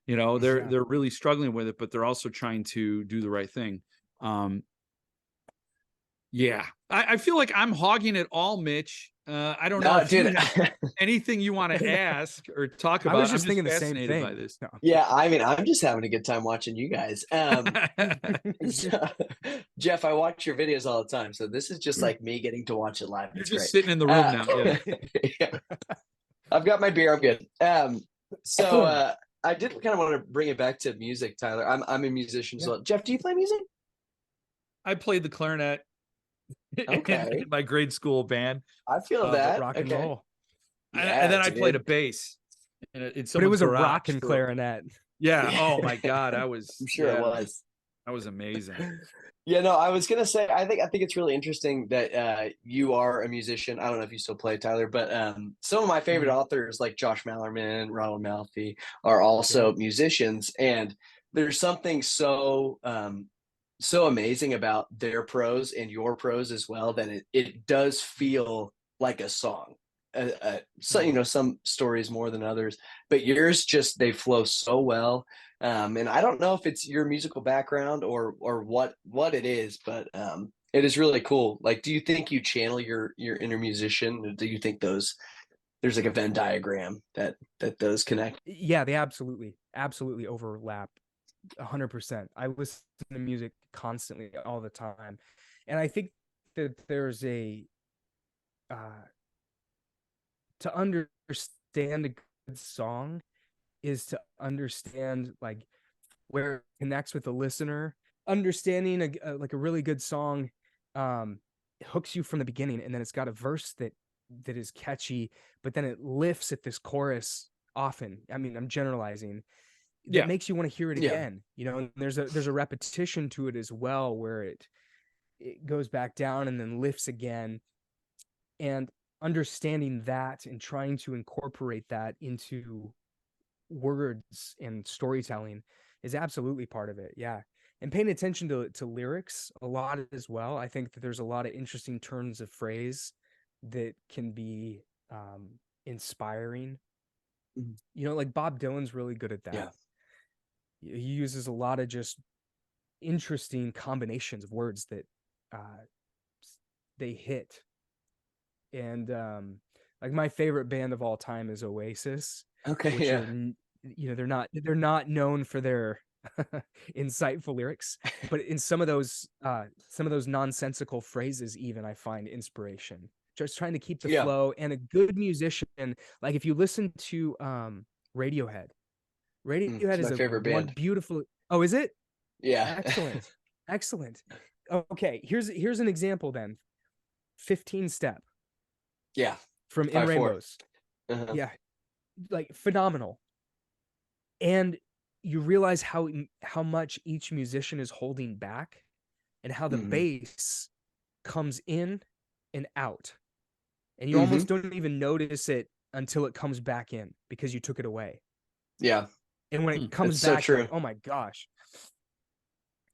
They're Yeah. they're really struggling with it, but they're also trying to do the right thing. um yeah, I feel like I'm hogging it all, Mitch. I don't know No, if you dude. have anything you want to ask or talk I was about. I'm just just thinking the same fascinated by thing. this. No. Yeah, I mean, I'm just having a good time watching you guys. So, Jeff, I watch your videos all the time, so this is just like me getting to watch it live. You're It's just great. sitting in the room now. Yeah. Yeah, I've got my beer. I'm good. So I did kind of want to bring it back to music, Tyler. I'm a musician as Yeah. well. Jeff, do you play music? I played the clarinet in Okay, my grade school band. I feel Uh, that. Rock and Okay, roll. and yeah, then I played a dude. bass in But it someone's was a garage rockin' for. clarinet. Yeah. Yeah, Oh my God. I'm sure it was. That was amazing. Yeah, no, I was gonna say I think it's really interesting that you are a musician. I don't know if you still play, Tyler, but some of my favorite Mhm. authors like Josh Mallerman, Ronald Malfi are Yeah. also musicians, and there's something so amazing about their prose and your prose as well that it does feel like a song. So Mhm. some stories more than others, but yours just they flow so well. And I don't know if it's your musical background or what it is, but it is really cool. Like, do you think you channel your inner musician? Or do you think there's like a Venn diagram that those connect? Yeah, they absolutely overlap 100%. I listen to music constantly all the time. And I think that there's uh to understand a good song is to understand like where it connects with the listener. Understanding like a really good song um hooks you from the beginning, and then it's got a verse that is catchy, but then it lifts at this chorus often. I mean, I'm generalizing, that Yeah. makes you want to hear it Yeah, again. And there's a repetition to it as well, where it goes back down and then lifts again. And understanding that and trying to incorporate that into words and storytelling is absolutely part of it. Yeah. And paying attention to lyrics a lot as well. I think that there's a lot of interesting turns of phrase that can be inspiring. mhm, Like Bob Dylan's really good at yeah, that. He uses a lot of just interesting combinations of words that uh, they hit. And like my favorite band of all time is Oasis, okay, which yeah, they're not known for their insightful lyrics, but in some of those nonsensical phrases, even I find inspiration. Just trying to keep the yeah. flow, and a good musician, like if you listen to Radiohead. Radiohead It's is my a favorite one band. beautiful. Oh, is it? Yeah. Excellent. Excellent. Okay, here's an example then. 15 Step Yeah. from In 5-4. Rainbows. Uh-huh. Yeah, like phenomenal. And you realize how much each musician is holding back, and how the Mhm. bass comes in and out. And you Mhm. almost don't even notice it until it comes back in because you took it away. Yeah. And when Hmm. it comes It's so back, you're like, true. oh my gosh.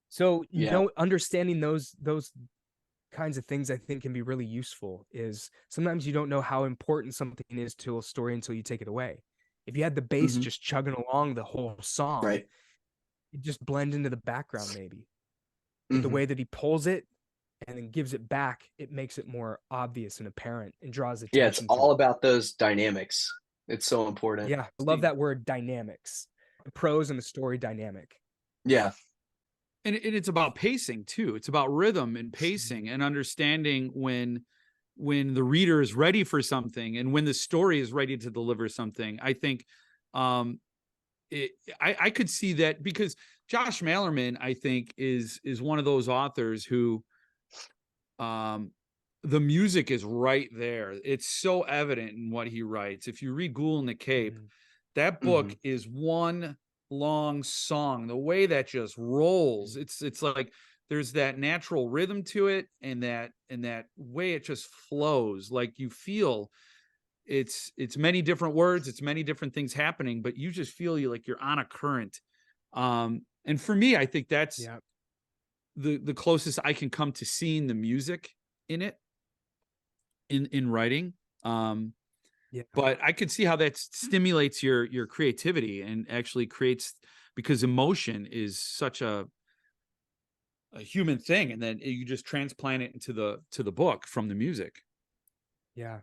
So Yeah. understanding those kinds of things I think can be really useful. Is sometimes you don't know how important something is to a story until you take it away. If you had the bass Mhm. just chugging along the whole song, Right. it just blend into the background maybe. But the Mhm. way that he pulls it and then gives it back, it makes it more obvious and apparent and draws Yeah, it's attention to all it. about those dynamics. It's so important. Yeah, I love that word, dynamics. The prose and the story dynamic. Yeah. And it's about pacing too. It's about rhythm and pacing and understanding when the reader is ready for something and when the story is ready to deliver something. I think um I could see that because Josh Malerman, I think, is one of those authors who um the music is right there. It's so evident in what he writes. If you read Ghoul in the Cape, Mhm. that book Mhm. is one long song. The way that just rolls, it's like there's that natural rhythm to it, and that way it just flows. Like you feel it's many different words, it's many different things happening, but you just feel like you're on a current. And for me, I think that's Yeah. the closest I can come to seeing the music in it in writing. Um, Yeah. but I could see how that stimulates your creativity and actually creates, because emotion is such a human thing, and then you just transplant it into the book from the music. Yeah.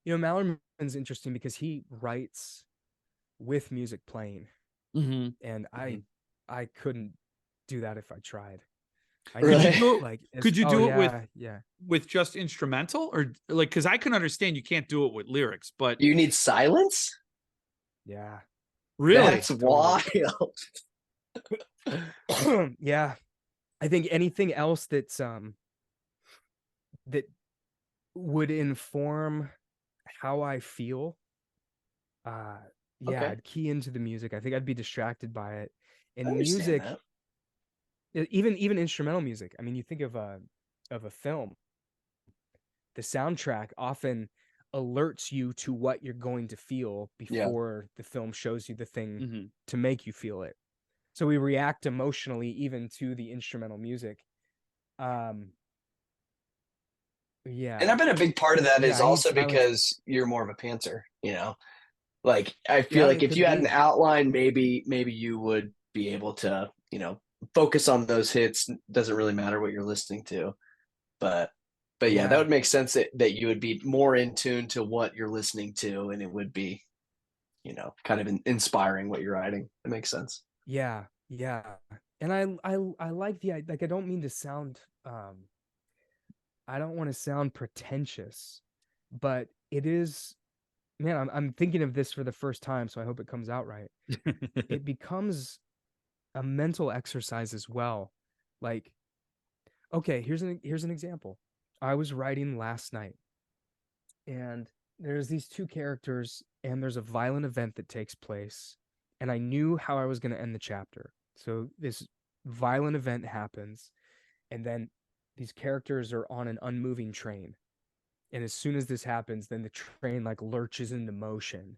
Mallerman's interesting because he writes with music playing, Mm-hmm. and Mhm. I couldn't do that if I tried. I Could you Really? need do it? like Could you oh do it yeah, yeah. with just instrumental, or like, because I can understand you can't do it with lyrics, but You need silence? Yeah. Yeah, really, That's totally. wild. Yeah. I think anything else that would inform how I feel, uh yeah, Okay. I'd key into the music. I think I'd be distracted by it. I And understand music, that. even instrumental music. I mean, you think of a film, the soundtrack often alerts you to what you're going to feel Yeah. before the film shows you the thing mm-hmm. to make you feel it. So we react emotionally even to the instrumental music. Um, And I yeah, bet a big part of that yeah, is I need also silence. because you're more of a pantser, you know? Like I feel Yeah, like it if could you had an be. outline, maybe you would be able to, focus on those hits. Doesn't really matter what you're listening to. But but yeah, that Yeah, would make sense that you would be more in tune to what you're listening to, and it would be, kind of inspiring what you're writing. It makes sense. yeah, yeah. And I like like I don't mean to sound I don't want to sound pretentious, but it is, man, I'm thinking of this for the first time, so I hope it comes out right. It becomes a mental exercise as well. Like, okay, here's an example. I was writing last night, and there's these two characters, and there's a violent event that takes place, and I knew how I was going to end the chapter. So this violent event happens, and then these characters are on an unmoving train. And as soon as this happens, then the train like lurches into motion,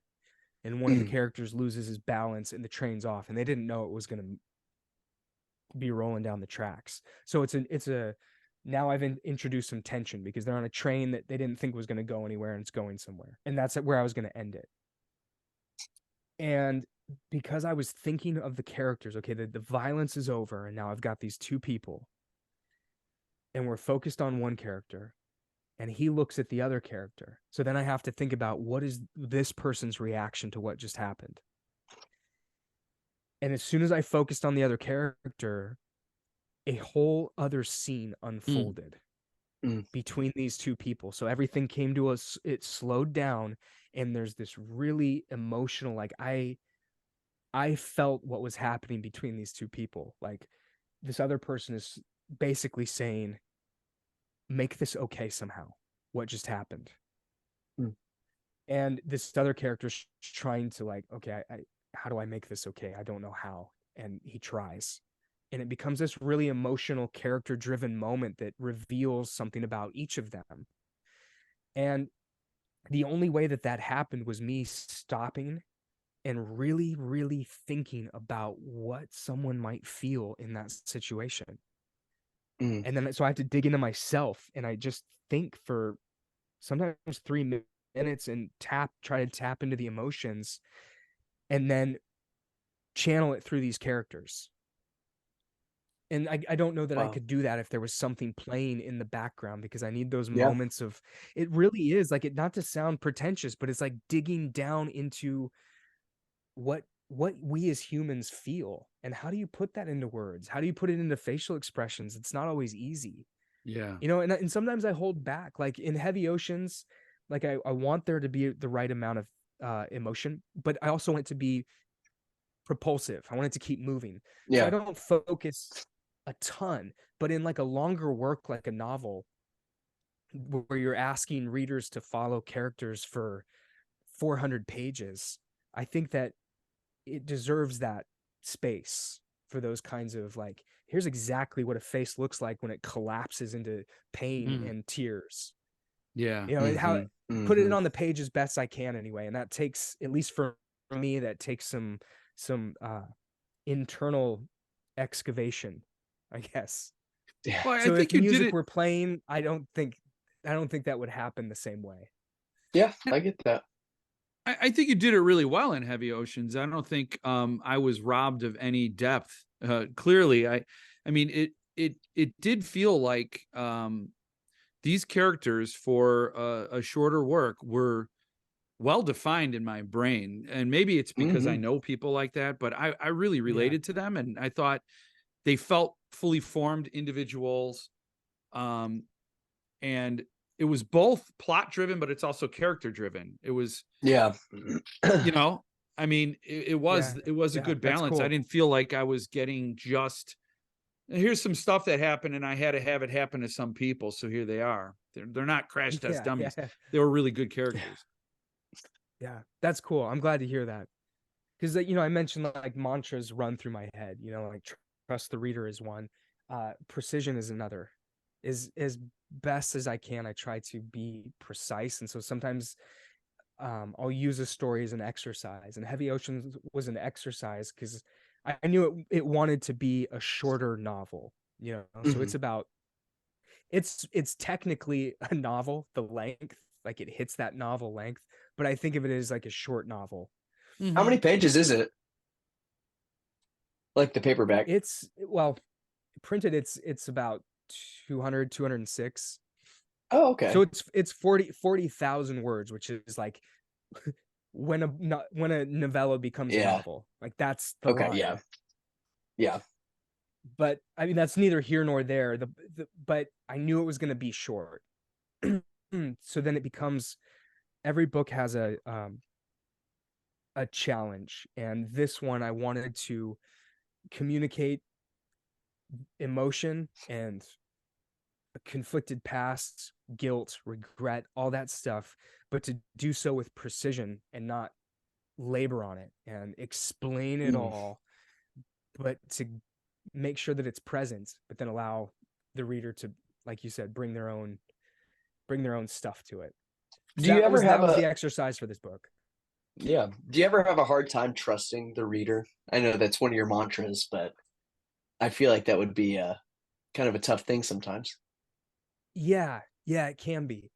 and one of the Mm, characters loses his balance and the train's off, and they didn't know it was going to be rolling down the tracks. So it's a now I've introduced some tension because they're on a train that they didn't think was going to go anywhere, and it's going somewhere. And that's where I was going to end it. And because I was thinking of the characters, okay, the violence is over, and now I've got these two people, and we're focused on one character, and he looks at the other character. So then I have to think about what is this person's reaction to what just happened. And as soon as I focused on the other character, a whole other scene Mm. unfolded mm, between these two people. So everything came to us, it slowed down, and there's this really emotional, like I felt what was happening between these two people. Like this other person is basically saying, make this okay somehow. what just happened. Hmm. And this other character's trying to like, okay, how do I make this okay? I don't know how. And he tries. And it becomes this really emotional, character driven moment that reveals something about each of them. And the only way that that happened was me stopping and really, really thinking about what someone might feel in that situation. Mm. And then so I had to dig into myself and I just think for sometimes 3 minutes and try to tap into the emotions and then channel it through these characters. And I don't know that I Wow. could do that if there was something playing in the background, because I need those Yeah. moments of, it really is like, it not to sound pretentious, but it's like digging down into what we as humans feel, and how do you put that into words? How do you put it into facial expressions? It's not always easy, Yeah. you know. And sometimes I hold back, like in Heavy Oceans, like I want there to be the right amount of emotion, but I also want it to be propulsive. I want it to keep moving. So I Yeah. don't focus a ton, but in like a longer work, like a novel, where you're asking readers to follow characters for 400 pages, I think that it deserves that space for those kinds of like, here's exactly what a face looks like when it collapses into pain Mm. and tears, Yeah. you know, and how Mm-hmm. put it Mm-hmm. on the page as best I can anyway. And that takes, at least for me, that takes some internal excavation, I guess. Yeah. Well, I So if think you did music it. were playing, I don't think that would happen the same way. Yeah, I get that. I think you did it really well in Heavy Oceans. I don't think I was robbed of any depth. Clearly, I mean it did feel like these characters for a shorter work were well defined in my brain, and maybe it's because I Mm-hmm. know people like that, but I really Yeah. related to them, and I thought they felt fully formed individuals, um, and it was both plot driven, but it's also character driven. It was, Yeah. you know, I mean, Yeah. it was a Yeah. good That's balance. I cool. didn't feel like I was getting just, here's some stuff that happened and I had to have it happen to some people, so here they are. They're not crash test Yeah. dummies. Yeah. They were really good characters. Yeah. That's cool. I'm glad to hear that. Because, you know, I mentioned like mantras run through my head, you know, like trust the reader is one. Precision is another. Is as best as I can, I try to be precise. And so sometimes I'll use a story as an exercise. And Heavy Oceans was an exercise because I knew it wanted to be a shorter novel, you know. So Mm-hmm. it's about, it's technically a novel, the length, like it hits that novel length, but I think of it as like a short novel. How Mm-hmm. many pages is it? Like the paperback? It's, well, printed, it's about 206. Oh, So okay. it's 40,000 words, which is like when a novella becomes a Yeah. novel, like that's the Okay. Yeah. line. Yeah. But I mean, that's neither here nor there. But I knew it was going to be short. So then it becomes, every book has a challenge, and this one I wanted to communicate emotion and a conflicted past, guilt, regret, all that stuff, but to do so with precision and not labor on it and explain it Mm. all, but to make sure that it's present, but then allow the reader to, like you said, bring their own stuff to it. Do So you that ever was have that was a the exercise for this book. Yeah? Do you ever have a hard time trusting the reader? I know that's one of your mantras, but I feel like that would be a kind of a tough thing sometimes. Yeah, yeah, it can be.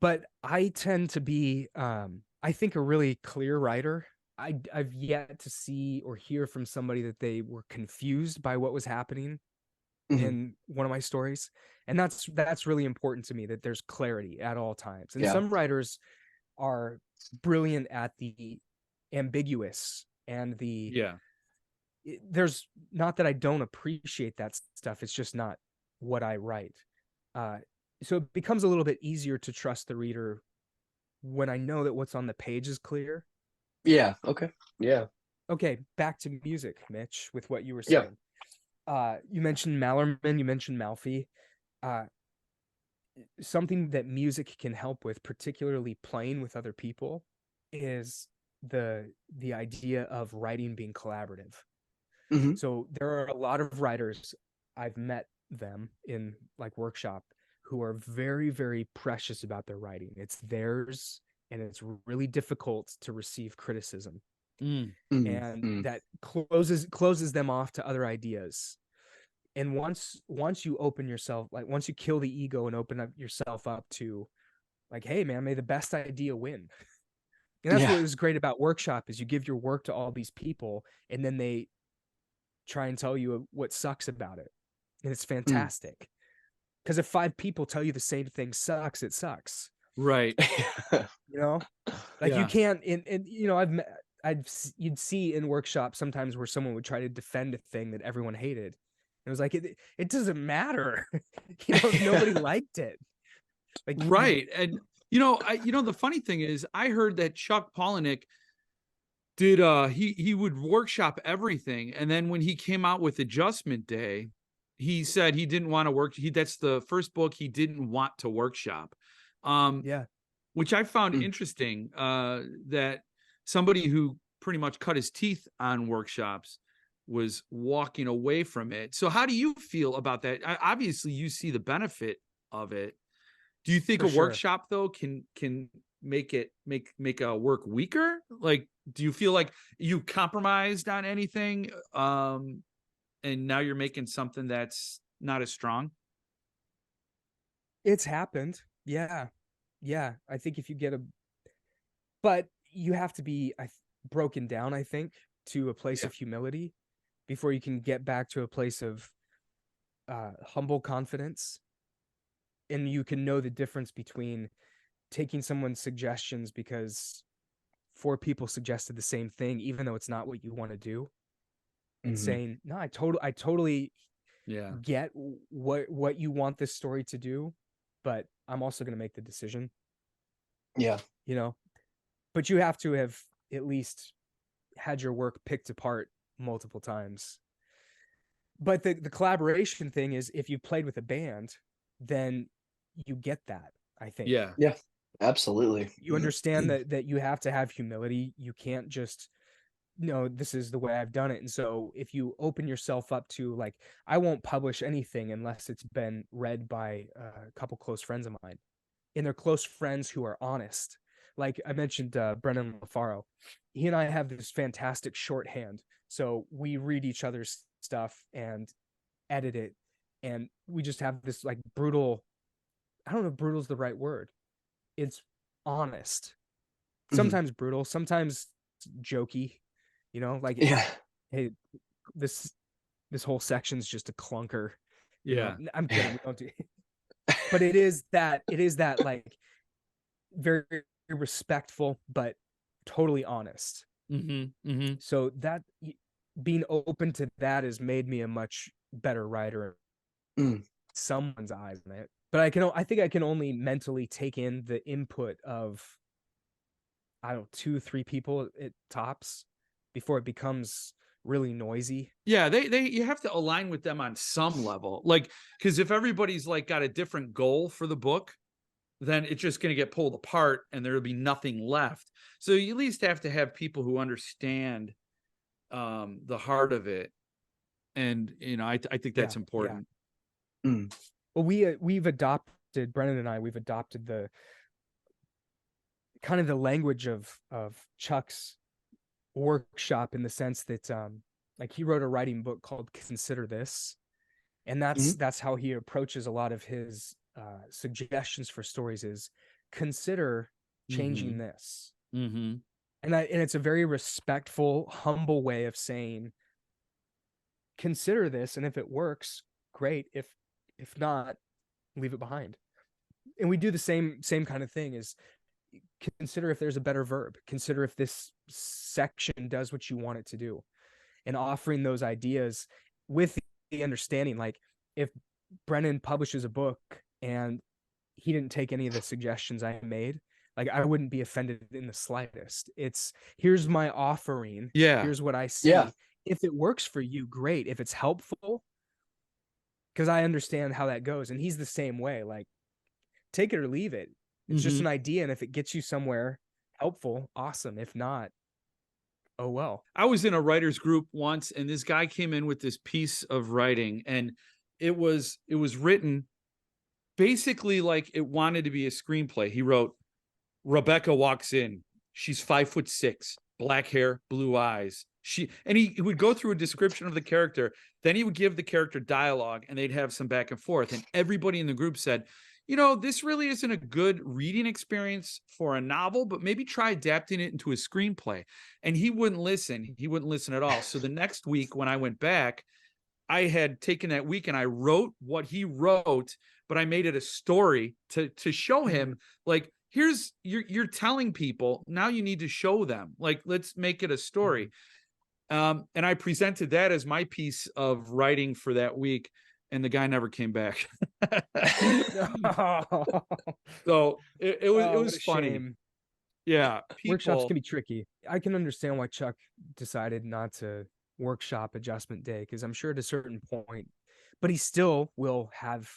But I tend to be, I think, a really clear writer. I've yet to see or hear from somebody that they were confused by what was happening Mhm. in one of my stories. And that's really important to me, that there's clarity at all times. And Yeah. some writers are brilliant at the ambiguous and Yeah. there's, not that I don't appreciate that stuff, it's just not what I write. Uh, so it becomes a little bit easier to trust the reader when I know that what's on the page is clear. Yeah. Okay. Yeah. Okay, back to music, Mitch, with what you were Yeah. saying. You mentioned Mallerman, you mentioned Malfi. Uh, something that music can help with, particularly playing with other people, is the idea of writing being collaborative. Mhm. So there are a lot of writers, I've met them in like workshop, who are very, very precious about their writing. It's theirs, and it's really difficult to receive criticism. Mm. Mm, And mm. that closes them off to other ideas. And once you open yourself, like once you kill the ego and open up yourself up to like, hey man, may the best idea win. And that's Yeah. what was great about workshop, is you give your work to all these people, and then they try and tell you what sucks about it. And it's Mm. fantastic. Because if 5 people tell you the same thing sucks, it sucks. Right. You know? Like you Yeah. can't and you know, you'd see in workshops sometimes where someone would try to defend a thing that everyone hated. It was like it doesn't matter. You know, if nobody liked it. Like Right. And the funny thing is, I heard that Chuck Palahniuk did he would workshop everything, and then when he came out with Adjustment Day, he said he didn't want to work. That's the first book he didn't want to workshop. yeah. Which I found Mm. interesting, that somebody who pretty much cut his teeth on workshops was walking away from it. So how do you feel about that? Obviously, you see the benefit of it. Do you think For a sure. workshop though can make a work weaker? Like, do you feel like you compromised on anything, and now you're making something that's not as strong? It's happened. Yeah. Yeah. I think if you get but you have to be broken down, I think, to a place Yeah. of humility before you can get back to a place of humble confidence. And you can know the difference between taking someone's suggestions because 4 people suggested the same thing, even though it's not what you want to do, and Mhm. saying, no, I totally Yeah. get what you want this story to do, but I'm also going to make the decision, Yeah. you know. But you have to have at least had your work picked apart multiple times. But the collaboration thing is, if you've played with a band, then you get that, I think. Yeah. Yeah. Absolutely. You understand that you have to have humility. You can't just, no, this is the way I've done it. And so if you open yourself up to like, I won't publish anything unless it's been read by a couple close friends of mine, and they're close friends who are honest. Like I mentioned, Brennan LaFaro, he and I have this fantastic shorthand. So we read each other's stuff and edit it. And we just have this like brutal, I don't know if brutal is the right word. It's honest. Mhm. Sometimes brutal, sometimes jokey, you know, like, Yeah. hey, this this whole section's just a clunker. You know, Yeah. I'm kidding. We don't do but it is that like very respectful, but totally honest. Mm-hmm. Mm-hmm. So that being open to that has made me a much better writer in Mm. someone's eyes in it. But I think I can only mentally take in the input of, I don't know, 2, 3 people at tops before it becomes really noisy. Yeah, they you have to align with them on some level. Like, because if everybody's like got a different goal for the book, then it's just going to get pulled apart and there'll be nothing left. So you at least have to have people who understand the heart of it. And I think Yeah, that's yeah. important. Mm. Well, we've adopted, Brennan and I, we've adopted the kind of the language of Chuck's workshop, in the sense that like he wrote a writing book called Consider This, and Mhm. that's how he approaches a lot of his suggestions for stories, is consider changing Mm-hmm. this. Mm-hmm. And it's a very respectful, humble way of saying, consider this, and if it works, great. If not, leave it behind. And we do the same kind of thing, is consider if there's a better verb, consider if this section does what you want it to do, and offering those ideas with the understanding, like, if Brennan publishes a book and he didn't take any of the suggestions I made, like, I wouldn't be offended in the slightest. It's, here's my offering, Yeah. here's what I Yeah. see. If it works for you, great. If it's helpful, because I understand how that goes. And he's the same way. Like, take it or leave it. It's just Mhm. an idea, and if it gets you somewhere helpful, awesome. If not, oh well. I was in a writers group once, and this guy came in with this piece of writing, and it was written basically like it wanted to be a screenplay. He wrote, Rebecca walks in. She's 5'6", black hair, blue eyes. He would go through a description of the character. Then he would give the character dialogue, and they'd have some back and forth. And everybody in the group said, this really isn't a good reading experience for a novel, but maybe try adapting it into a screenplay. And he wouldn't listen. He wouldn't listen at all. So the next week when I went back, I had taken that week and I wrote what he wrote, but I made it a story to show him, like, here's you're telling people, now you need to show them, like, let's make it a story. And I presented that as my piece of writing for that week, and the guy never came back. So it was Oh, what was a funny. shame. Yeah, Workshops people. can be tricky. I can understand why Chuck decided not to workshop Adjustment Day, because I'm sure at a certain point, but he still will have.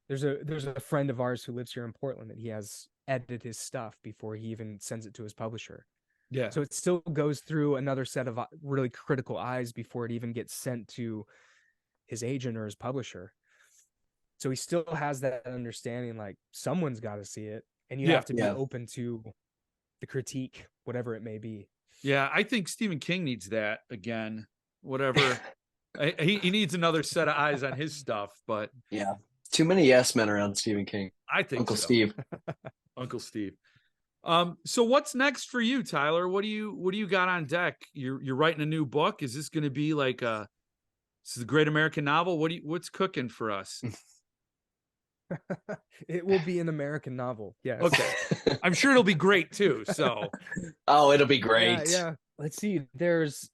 There's a friend of ours who lives here in Portland that he has edited his stuff before he even sends it to his publisher. Yeah. So it still goes through another set of really critical eyes before it even gets sent to his agent or his publisher. So he still has that understanding, like, someone's got to see it, and you Yeah. have to be open to the critique, whatever it may be. Yeah, I think Stephen King needs that again. Whatever. He needs another set of eyes on his stuff, but Yeah. Too many yes men around Stephen King. I think Uncle so. Steve. Uncle Steve. So what's next for you, Tyler? What do you got on deck? You're writing a new book. Is this going to be like this is a great American novel? What's cooking for us? It will be an American novel. Yes. Okay. I'm sure it'll be great too. So Oh, it'll be great. Yeah. Let's see. There's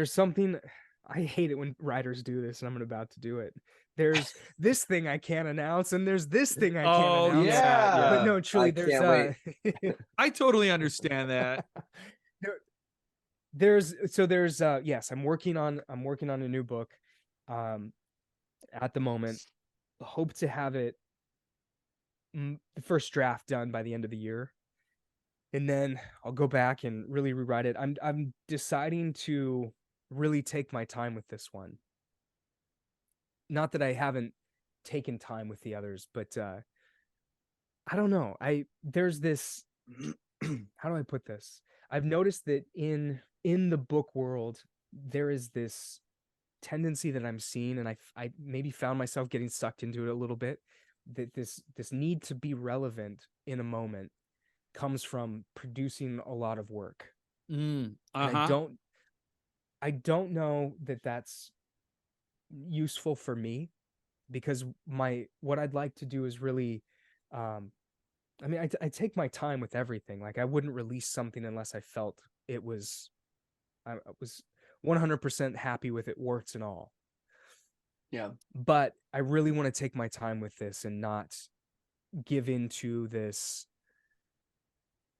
something. I hate it when writers do this, and I'm about to do it. There's this thing I can't announce, and there's this thing I can't announce. yeah. But no, truly, I can't wait. I totally understand that. There's yes, I'm working on a new book at the moment. Hope to have it the first draft done by the end of the year, and then I'll go back and really rewrite it. I'm deciding to really take my time with this one. Not that I haven't taken time with the others, but I don't know. There's this how do I put this? I've noticed that in the book world, there is this tendency that I'm seeing, and I maybe found myself getting sucked into it a little bit, that this need to be relevant in a moment comes from producing a lot of work. And I don't know that that's useful for me, because what I'd like to do is really I take my time with everything. Like, I wouldn't release something unless I felt I was 100% happy with it, warts and all. Yeah. But I really want to take my time with this and not give into this.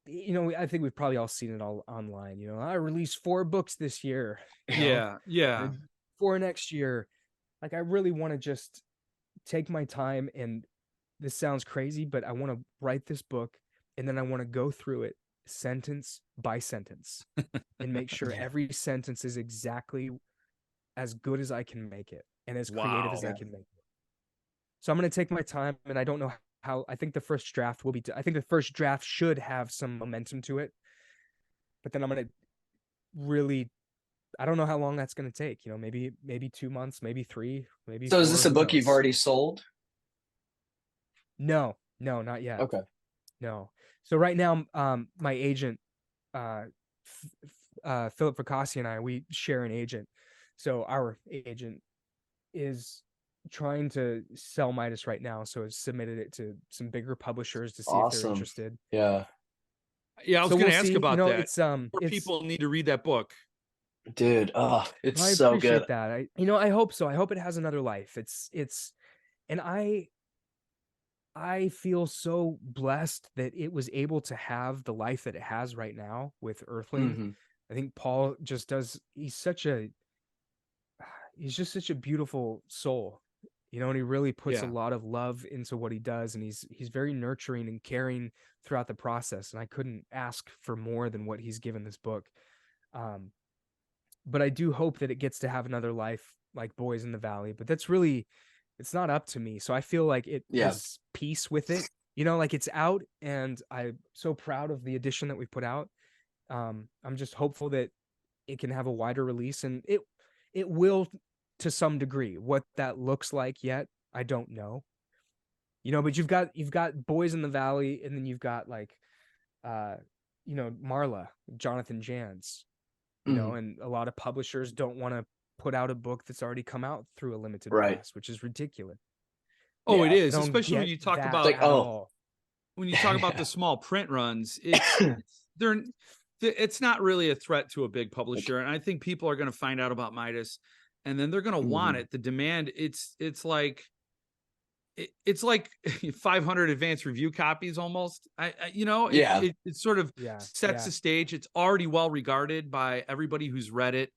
I think we've probably all seen it all online. I released 4 books this year. Yeah. 4 next year. Like, I really want to just take my time, and this sounds crazy, but I want to write this book, and then I want to go through it sentence by sentence and make sure every sentence is exactly as good as I can make it and as creative as I can make it. So I'm going to take my time, and I don't know how. I think the first draft should have some momentum to it, but then I'm going to really, I don't know how long that's going to take. Maybe 2 months, maybe 3, maybe. So 4, is this a who book you've knows? already sold? No, not yet. Okay. No. So right now, my agent, Philip Vicassi, and I, we share an agent. So our agent is trying to sell Midas right now. So has submitted it to some bigger publishers to see if they're interested. Yeah. Yeah, I was going to ask see. about that. It's More people need to read that book. Dude, it's I so appreciate good. that. I hope so. I hope it has another life. And I feel so blessed that it was able to have the life that it has right now with Earthling. Mm-hmm. I think Paul just does. He's just such a beautiful soul. and he really puts a Yeah. lot of love into what he does, and he's very nurturing and caring throughout the process, and I couldn't ask for more than what he's given this book. Um, but I do hope that it gets to have another life like Boys in the Valley, but it's not up to me. So I feel like it Yeah. has peace with it, like it's out, and I'm so proud of the edition that we put out. I'm just hopeful that it can have a wider release, and it will to some degree. What that looks like yet, I don't know. But you've got Boys in the Valley, and then you've got like Marla, Jonathan Jans, Mhm. and a lot of publishers don't want to put out a book that's already come out through a limited Right. press, which is ridiculous. Oh, it Yeah. I is, don't especially when get you talk that about Like, at oh, all. the small print runs. It's not really a threat to a big publisher, and I think people are going to find out about Midas, and then they're going to want Mhm. it. The demand, it's like 500 advanced review copies almost. Yeah. It sort of Yeah, sets yeah, the stage. It's already well regarded by everybody who's read it.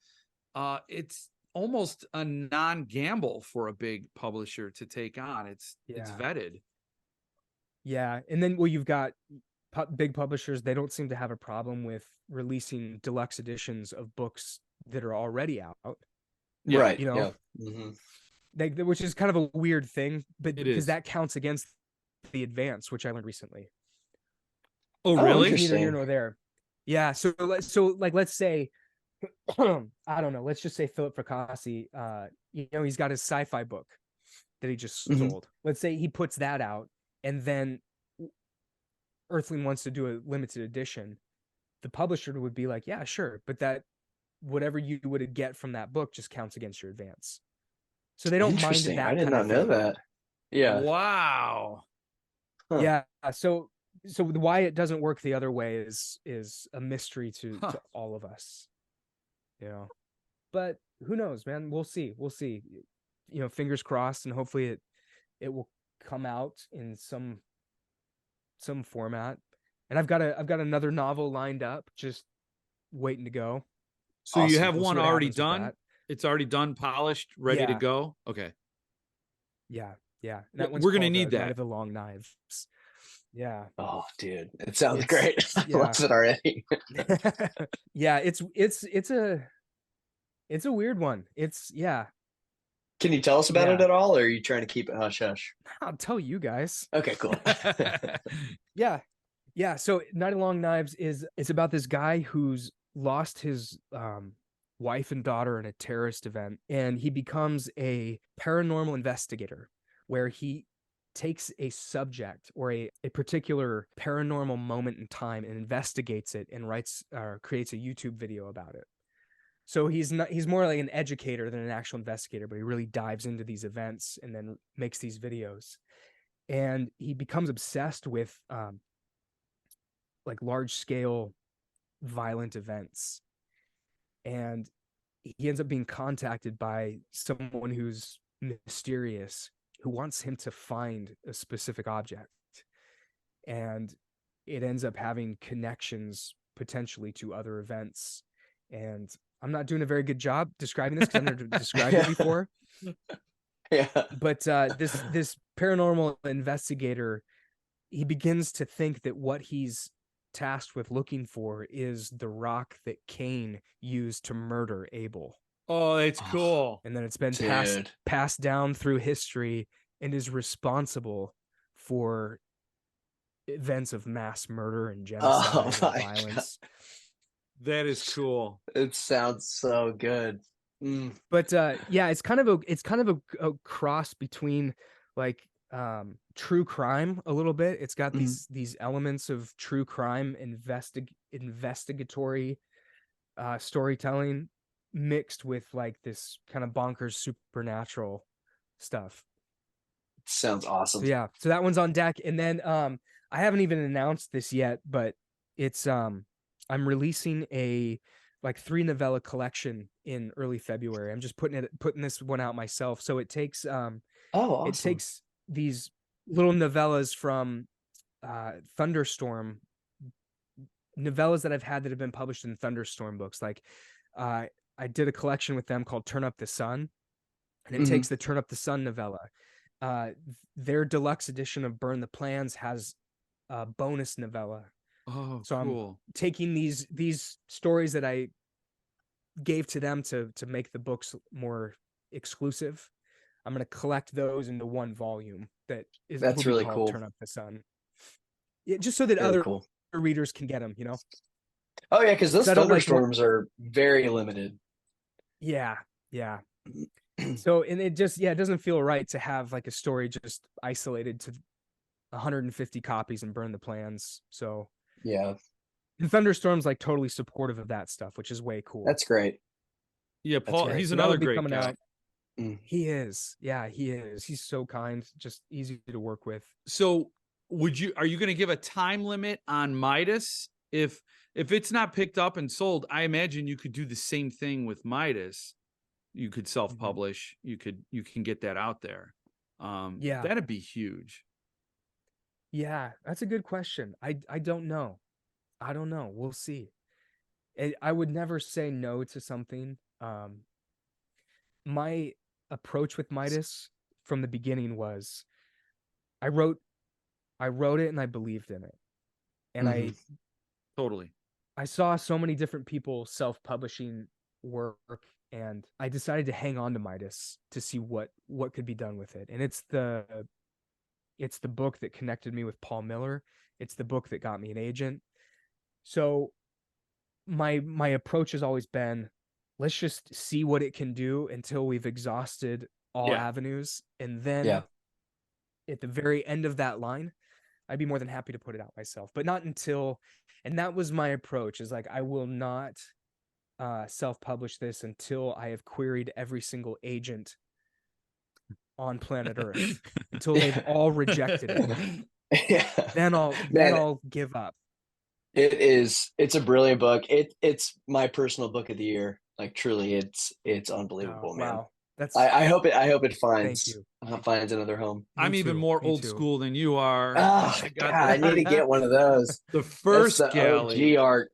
It's almost a non-gamble for a big publisher to take on. It's yeah, vetted. yeah. And then, well, you've got big publishers. They don't seem to have a problem with releasing deluxe editions of books that are already out. Yeah, Right. You know, Yeah. Mhm. which is kind of a weird thing, but it because is. that counts against the advance, which I learned recently. Oh, Oh, Which is really? neither here interesting. nor there. Yeah. Let's say, I don't know. Let's just say Philip Fracassi. He's got his sci-fi book that he just Mhm. sold. Let's say he puts that out, and then Earthling wants to do a limited edition. The publisher would be like, "Yeah, sure," but that whatever you would get from that book just counts against your advance. So they don't mind Interesting. I that did kind of not know thing. that. Yeah. Wow. Huh. Yeah. So why it doesn't work the other way is a mystery to Huh. all of us. But who knows, man? We'll see. We'll see. Fingers crossed, and hopefully it will come out in some format. And I've got another novel lined up, just waiting to go. So you Awesome. have We'll see one what already happens with done? that. It's already done, polished, ready to Yeah, go? Okay. yeah, yeah. And that one's We're going to called need Night that. of the Long Knives. Yeah, Oh, dude. It sounds it's great. I yeah, love it already. yeah. It's a weird one. It's yeah. Can you tell us about it Yeah. at all, or are you trying to keep it hush hush? I'll tell you guys. Okay, cool. Yeah, yeah. So Night of Long Knives it's about this guy who's lost his wife and daughter in a terrorist event, and he becomes a paranormal investigator, where he takes a subject or a particular paranormal moment in time and investigates it and writes or creates a YouTube video about it. So he's more like an educator than an actual investigator, but he really dives into these events and then makes these videos. And he becomes obsessed with like large scale violent events. And he ends up being contacted by someone who's mysterious, who wants him to find a specific object. And it ends up having connections potentially to other events. And I'm not doing a very good job describing this because I've never described it Yeah. before. Yeah. But this paranormal investigator, he begins to think that what he's tasked with looking for is the rock that Cain used to murder Abel. Oh, it's Oh, cool. And then it's been dude. passed down through history and is responsible for events of mass murder and Oh genocide and my God. violence. That is cool. It sounds so good. Mm. But yeah, it's kind of a cross between like true crime a little bit. It's got Mhm. these elements of true crime investigatory storytelling mixed with like this kind of bonkers supernatural stuff. Sounds awesome. So yeah, so that one's on deck. And then I haven't even announced this yet, but it's I'm releasing a like 3 novella collection in early February. I'm just putting this one out myself. So Oh, it awesome. takes these little novellas from Thunderstorm, novellas that I've had that have been published in Thunderstorm books. Like I did a collection with them called Turn Up the Sun, and it takes the Turn Up the Sun novella. Their deluxe edition of Burn the Plans has a bonus novella. Oh, So cool. I'm taking these stories that I gave to them to make the books more exclusive. I'm going to collect those into one volume will That's be really called cool. Turn Up the Sun. Yeah, just so that Really other cool. readers can get them, Oh yeah, because those I don't like thunderstorms are very limited. Yeah. So, and it just, it doesn't feel right to have like a story just isolated to 150 copies and Burn the Plans. So Yeah, and Thunderstorm's like totally supportive of that stuff, which is way cool. that's great. Yeah, Paul, great. he's So another that'll be great coming guy. out. He is. Yeah, he is. He's so kind, just easy to work with. So are you going to give a time limit on Midas? If it's not picked up and sold, I imagine you could do the same thing with Midas. You could self-publish. You can get that out there. Yeah. That'd be huge. Yeah, that's a good question. I don't know. I don't know. We'll see. I would never say no to something. My approach with Midas from the beginning was I wrote it and I believed in it. And Totally. I saw so many different people self-publishing work, and I decided to hang on to Midas to see what could be done with it. And it's the book that connected me with Paul Miller. It's the book that got me an agent. So my approach has always been, let's just see what it can do until we've exhausted all avenues. And then at the very end of that line, I'd be more than happy to put it out myself, but not until, and that was my approach, is like, I will not self-publish this until I have queried every single agent on planet Earth, until they've all rejected it. Then I'll give up. It's a brilliant book. It's my personal book of the year. Like truly, it's unbelievable, man. Wow. I hope it Thank you. finds another home. I'm even more old school than you are. Oh God, I need to get one of those. The first That's the galley. OG art.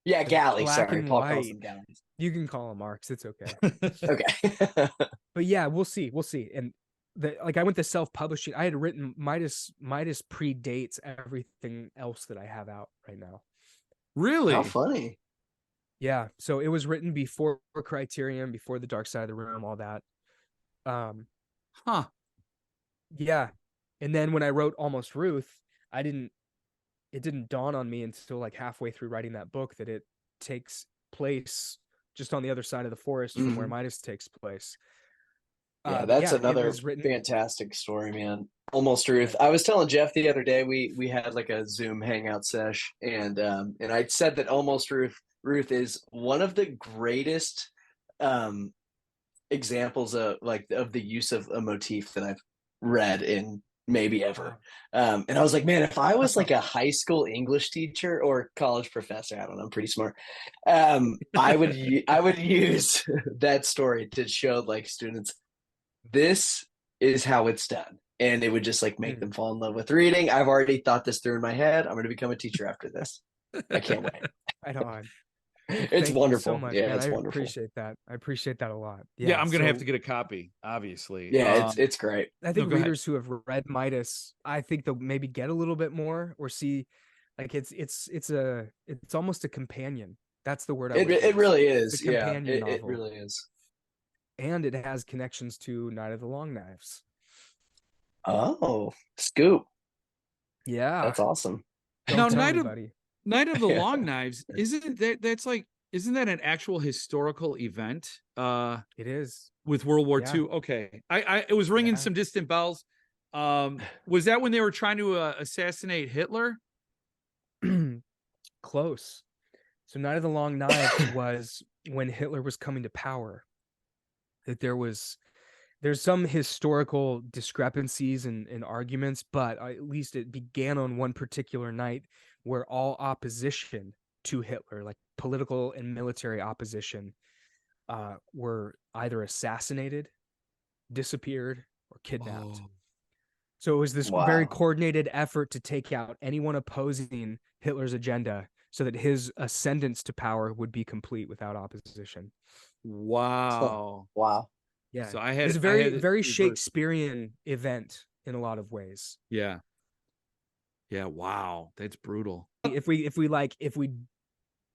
Yeah, galleys. Black Sorry, and Paul white. calls them galleys. You can call them arcs. It's okay. Okay. But yeah, we'll see. And I went to self-publishing. I had written Midas predates everything else that I have out right now. Really? How funny. Yeah. So it was written before Criterion, before The Dark Side of the Room, all that. Yeah. And then when I wrote Almost Ruth, it didn't dawn on me until like halfway through writing that book that it takes place just on the other side of the forest from where Midas takes place. Yeah, that's another fantastic story, man. Almost Ruth. I was telling Jeff the other day, we had like a Zoom hangout sesh, and I said that Almost Ruth is one of the greatest examples of the use of a motif that I've read in maybe ever. And I was like, man, if I was like a high school English teacher or college professor, I don't know, I'm pretty smart. I would use that story to show like students, this is how it's done. And it would just like make them fall in love with reading. I've already thought this through in my head. I'm going to become a teacher after this. I can't wait. Right on. It's wonderful. So much, yeah, man. it's wonderful. I appreciate that a lot. Yeah, I'm gonna have to get a copy, obviously. Yeah, it's great. I think readers who have read Midas, I think they'll maybe get a little bit more or see, like it's almost a companion. That's the word. It really is. It's a companion novel. It really is. And it has connections to Night of the Long Knives. Oh, scoop! Yeah, that's awesome. Now, Night of the Long Knives, isn't that an actual historical event? It is. With World War II. Okay. It was ringing some distant bells. Was that when they were trying to assassinate Hitler? Close. So Night of the Long Knives was when Hitler was coming to power. That there's some historical discrepancies and arguments, but at least it began on one particular night where all opposition to Hitler, like political and military opposition, were either assassinated, disappeared, or kidnapped. So it was this very coordinated effort to take out anyone opposing Hitler's agenda so that his ascendance to power would be complete without opposition. Wow. Wow. Yeah. So I It's had a I very, had it very reversed. Shakespearean event in a lot of ways. Yeah. Yeah. Wow. That's brutal. If we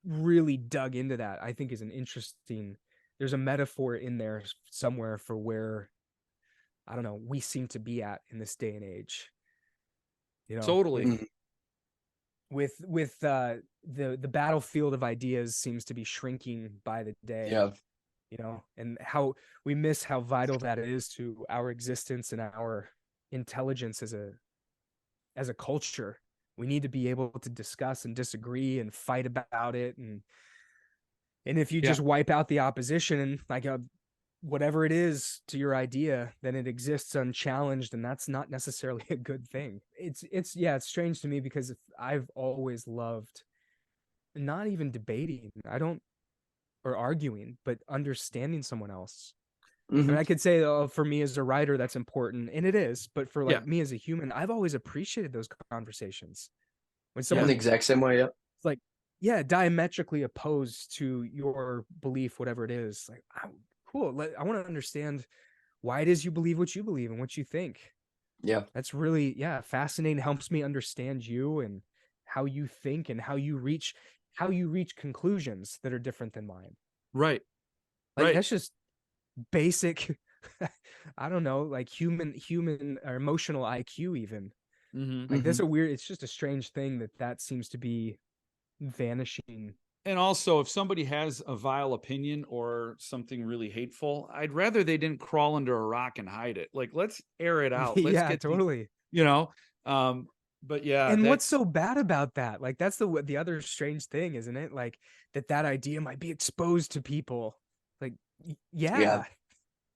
really dug into that, I think is an interesting, there's a metaphor in there somewhere for where, I don't know, we seem to be at in this day and age. You know, Totally. with the battlefield of ideas seems to be shrinking by the day. Yeah. You know, and how we miss how vital that is to our existence and our intelligence as a culture. We need to be able to discuss and disagree and fight about it, and if you Yeah. just wipe out the opposition and like whatever it is to your idea, then it exists unchallenged, and that's not necessarily a good thing. It's strange to me because I've always loved not even debating. I don't or arguing, but understanding someone else. I mean, I could say, oh, for me as a writer, that's important, and it is. But for Yeah. like me as a human, I've always appreciated those conversations. When Yeah, in the someone's exact same way. Yep. like, yeah, diametrically opposed to your belief, whatever it is, like, cool. I want to understand why it is you believe what you believe and what you think. Yeah. That's really, yeah, fascinating. Helps me understand you and how you think and how you reach conclusions that are different than mine. Right. Like Right. that's just basic. I don't know, like human or emotional IQ even. Mm-hmm. Like that's a weird, it's just a strange thing that seems to be vanishing. And also, if somebody has a vile opinion or something really hateful, I'd rather they didn't crawl under a rock and hide it. Like, let's air it out. Let's Yeah, get totally. you know. But yeah, And what's that's so bad about that? Like that's the other strange thing, isn't it? Like that idea might be exposed to people. Like Yeah. yeah, isn't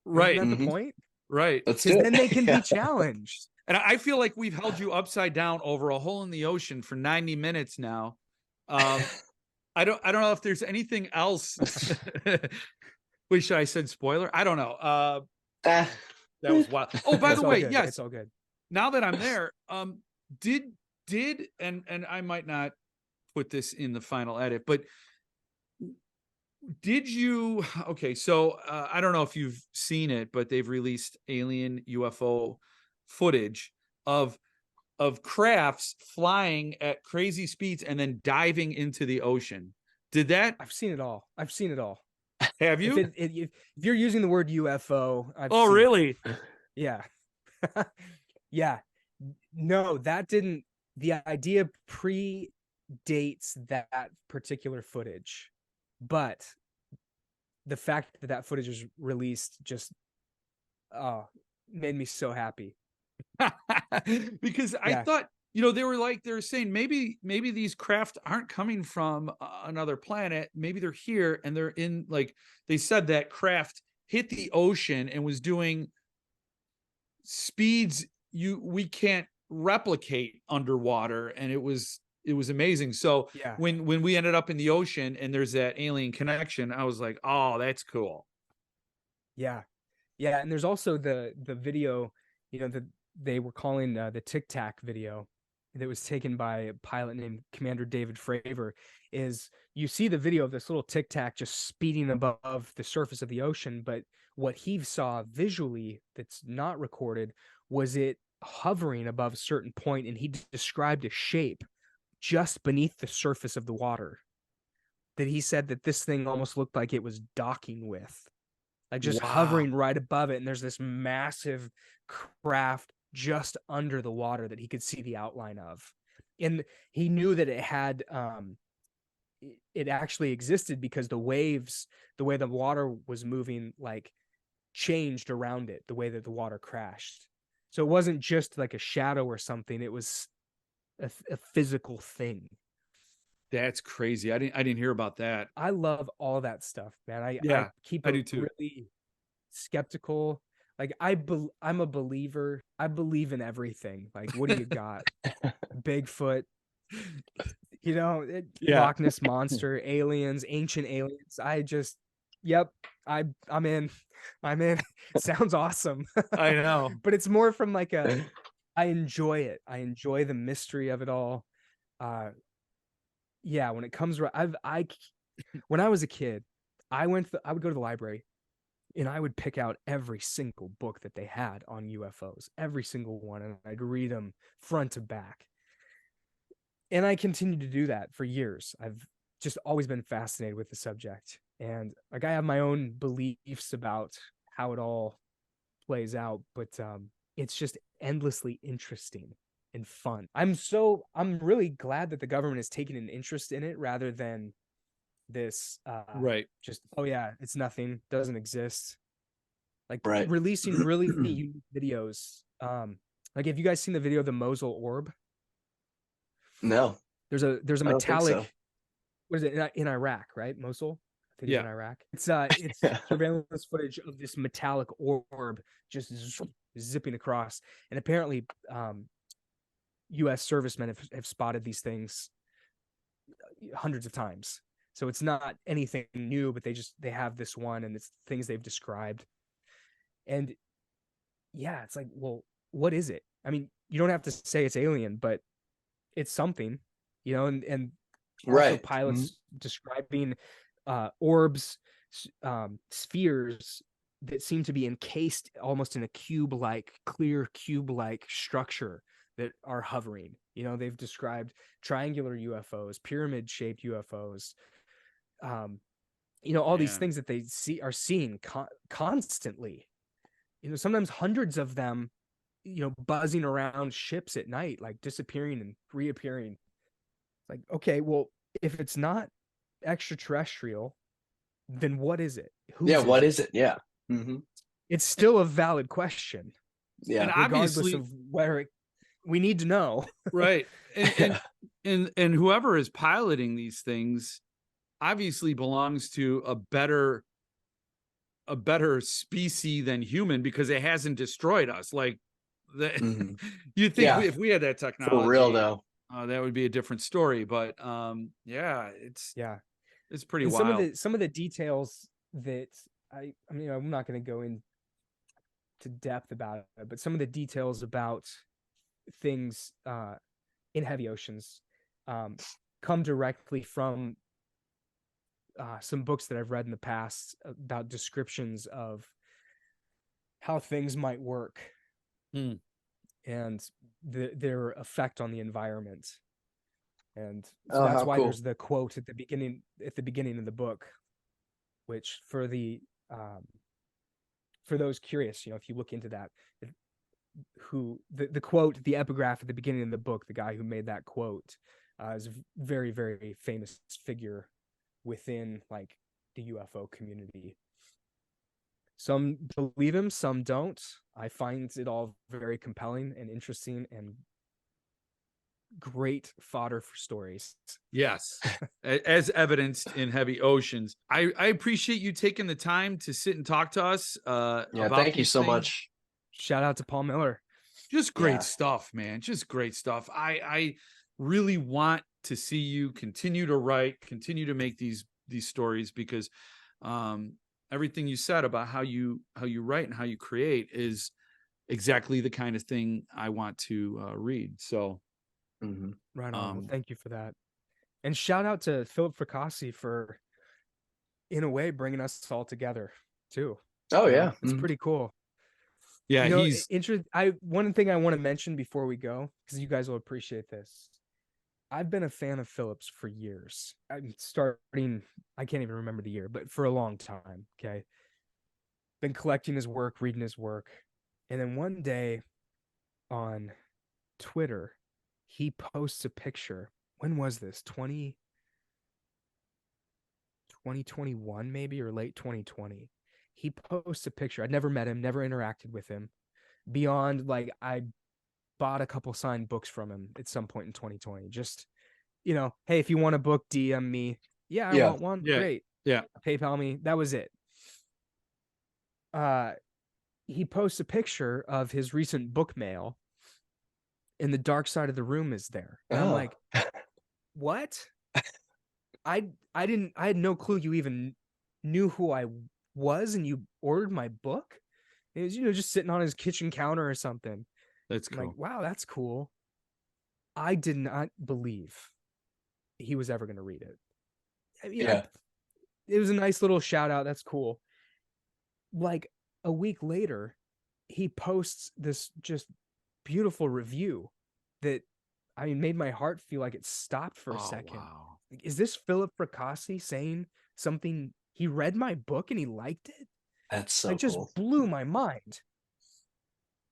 right. that the Mhm. point? Right. Let's Because do then they it. can Yeah. be challenged. And I feel like we've held you upside down over a hole in the ocean for 90 minutes now. I don't know if there's anything else. Wish I said spoiler. I don't know. Ah. That was wild. Oh, by It's the all way, good. yes. It's all good. Now that I'm there, did and I might not put this in the final edit, but did you okay, so I don't know if you've seen it, but they've released alien UFO footage of crafts flying at crazy speeds and then diving into the ocean. Did that I've seen it all. I've seen it all. have If you? if you're using the word UFO, I've Oh, seen it. really? Yeah. Yeah. No, that didn't, the idea predates that particular footage. But the fact that that footage was released just made me so happy. Because I Yeah. thought, they were saying maybe these craft aren't coming from another planet. Maybe they're here and they're in, like, they said that craft hit the ocean and was doing speeds we can't replicate underwater, and it was amazing. So Yeah. when we ended up in the ocean and there's that alien connection, I was like, oh, that's cool. Yeah. Yeah, and there's also the video, that they were calling the Tic Tac video that was taken by a pilot named Commander David Fravor. Is you see the video of this little Tic Tac just speeding above the surface of the ocean, but what he saw visually that's not recorded was it hovering above a certain point, and he described a shape just beneath the surface of the water that he said that this thing almost looked like it was docking with, like just Wow. hovering right above it. And there's this massive craft just under the water that he could see the outline of. And he knew that it actually existed because the waves, the way the water was moving, like changed around it, the way that the water crashed. So it wasn't just like a shadow or something. It was a physical thing. That's crazy. I didn't hear about that. I love all that stuff, man. I Yeah, keep I a do too. really skeptical. Like I'm a believer. I believe in everything. Like, what do you got? Bigfoot, Yeah. Loch Ness monster, aliens, ancient aliens. Yep, I'm in. I'm in. Sounds awesome. I know. But it's more from like I enjoy it. I enjoy the mystery of it all. Yeah, when it comes when I was a kid, I would go to the library And I would pick out every single book that they had on UFOs, every single one, and I'd read them front to back. And I continued to do that for years. I've just always been fascinated with the subject. And like I have my own beliefs about how it all plays out, but it's just endlessly interesting and fun. I'm really glad that the government has taken an interest in it rather than this Right. just, oh yeah, it's nothing, doesn't exist. Like Right. releasing really unique videos. Like have you guys seen the video of the Mosul orb? No, There's a I don't think metallic, so. what is it, in Iraq, right? Mosul, I think it's Yeah. in Iraq. It's surveillance footage of this metallic orb just zipping across, and apparently U.S. servicemen have spotted these things hundreds of times. So it's not anything new, but they have this one, and it's things they've described. And yeah, it's like, well, what is it? I mean, you don't have to say it's alien, but it's something, and also Right. pilots describing orbs, spheres that seem to be encased almost in a clear cube-like structure that are hovering. They've described triangular UFOs, pyramid-shaped UFOs, all these Man. things that they are seeing constantly. Sometimes hundreds of them, buzzing around ships at night, like disappearing and reappearing. It's like, okay, well, if it's not extraterrestrial, then what is it? Yeah. What it? is it? Yeah. Mm-hmm. It's still a valid question, Yeah. And regardless obviously, of where we need to know. right. And whoever is piloting these things obviously belongs to a better species than human, because it hasn't destroyed us. Like Mhm. you think Yeah. if we had that For technology, real though. that would be a different story. But yeah, Yeah. it's pretty And wild. some of the details that I mean, I'm not going to go into depth about it, but some of the details about things in heavy oceans come directly from some books that I've read in the past about descriptions of how things might work Hmm. and their effect on the environment. And so Oh, that's how why cool. there's the quote at the beginning of the book, which for those curious, if you look into that, who the quote, the epigraph at the beginning of the book, the guy who made that quote is a very, very famous figure within like the UFO community. Some believe him, some don't. I find it all very compelling and interesting and great fodder for stories. Yes, as evidenced in Heavy Oceans. I appreciate you taking the time to sit and talk to us Yeah. about Thank you these so things. much. Shout out to Paul Miller. Just great Yeah. stuff, man. Just great stuff. I really want to see you continue to write, continue to make these stories, because everything you said about how you write and how you create is exactly the kind of thing I want to read. So Mhm. Right on. Well, thank you for that. And shout out to Philip Fracassi for, in a way, bringing us all together too. Oh yeah. It's Mhm. pretty cool. yeah, he's One thing I want to mention before we go, because you guys will appreciate this. I've been a fan of Phillips for years. I'm starting, I can't even remember the year, but for a long time. Okay. Been collecting his work, reading his work. And then one day on Twitter, he posts a picture. When was this? 2021 maybe, or late 2020. He posts a picture. I'd never met him, never interacted with him. Beyond like I bought a couple signed books from him at some point in 2020. Just, hey, if you want a book, DM me. Yeah, I Yeah. want one. yeah, Great. yeah. PayPal me. That was it. He posts a picture of his recent book mail, and the dark side of the room is there. And I'm Oh. like, what? I had no clue you even knew who I was, and you ordered my book. It was, just sitting on his kitchen counter or something. That's I'm cool. like, wow, that's cool. I did not believe he was ever going to read it. I mean, Yeah. it was a nice little shout out. That's cool. like a week later, he posts this just beautiful review that, I mean, made my heart feel like it stopped for a Oh, second. wow. Like, is this Philip Fracassi saying something? He read my book and he liked it? That's so Like, just cool. blew my mind.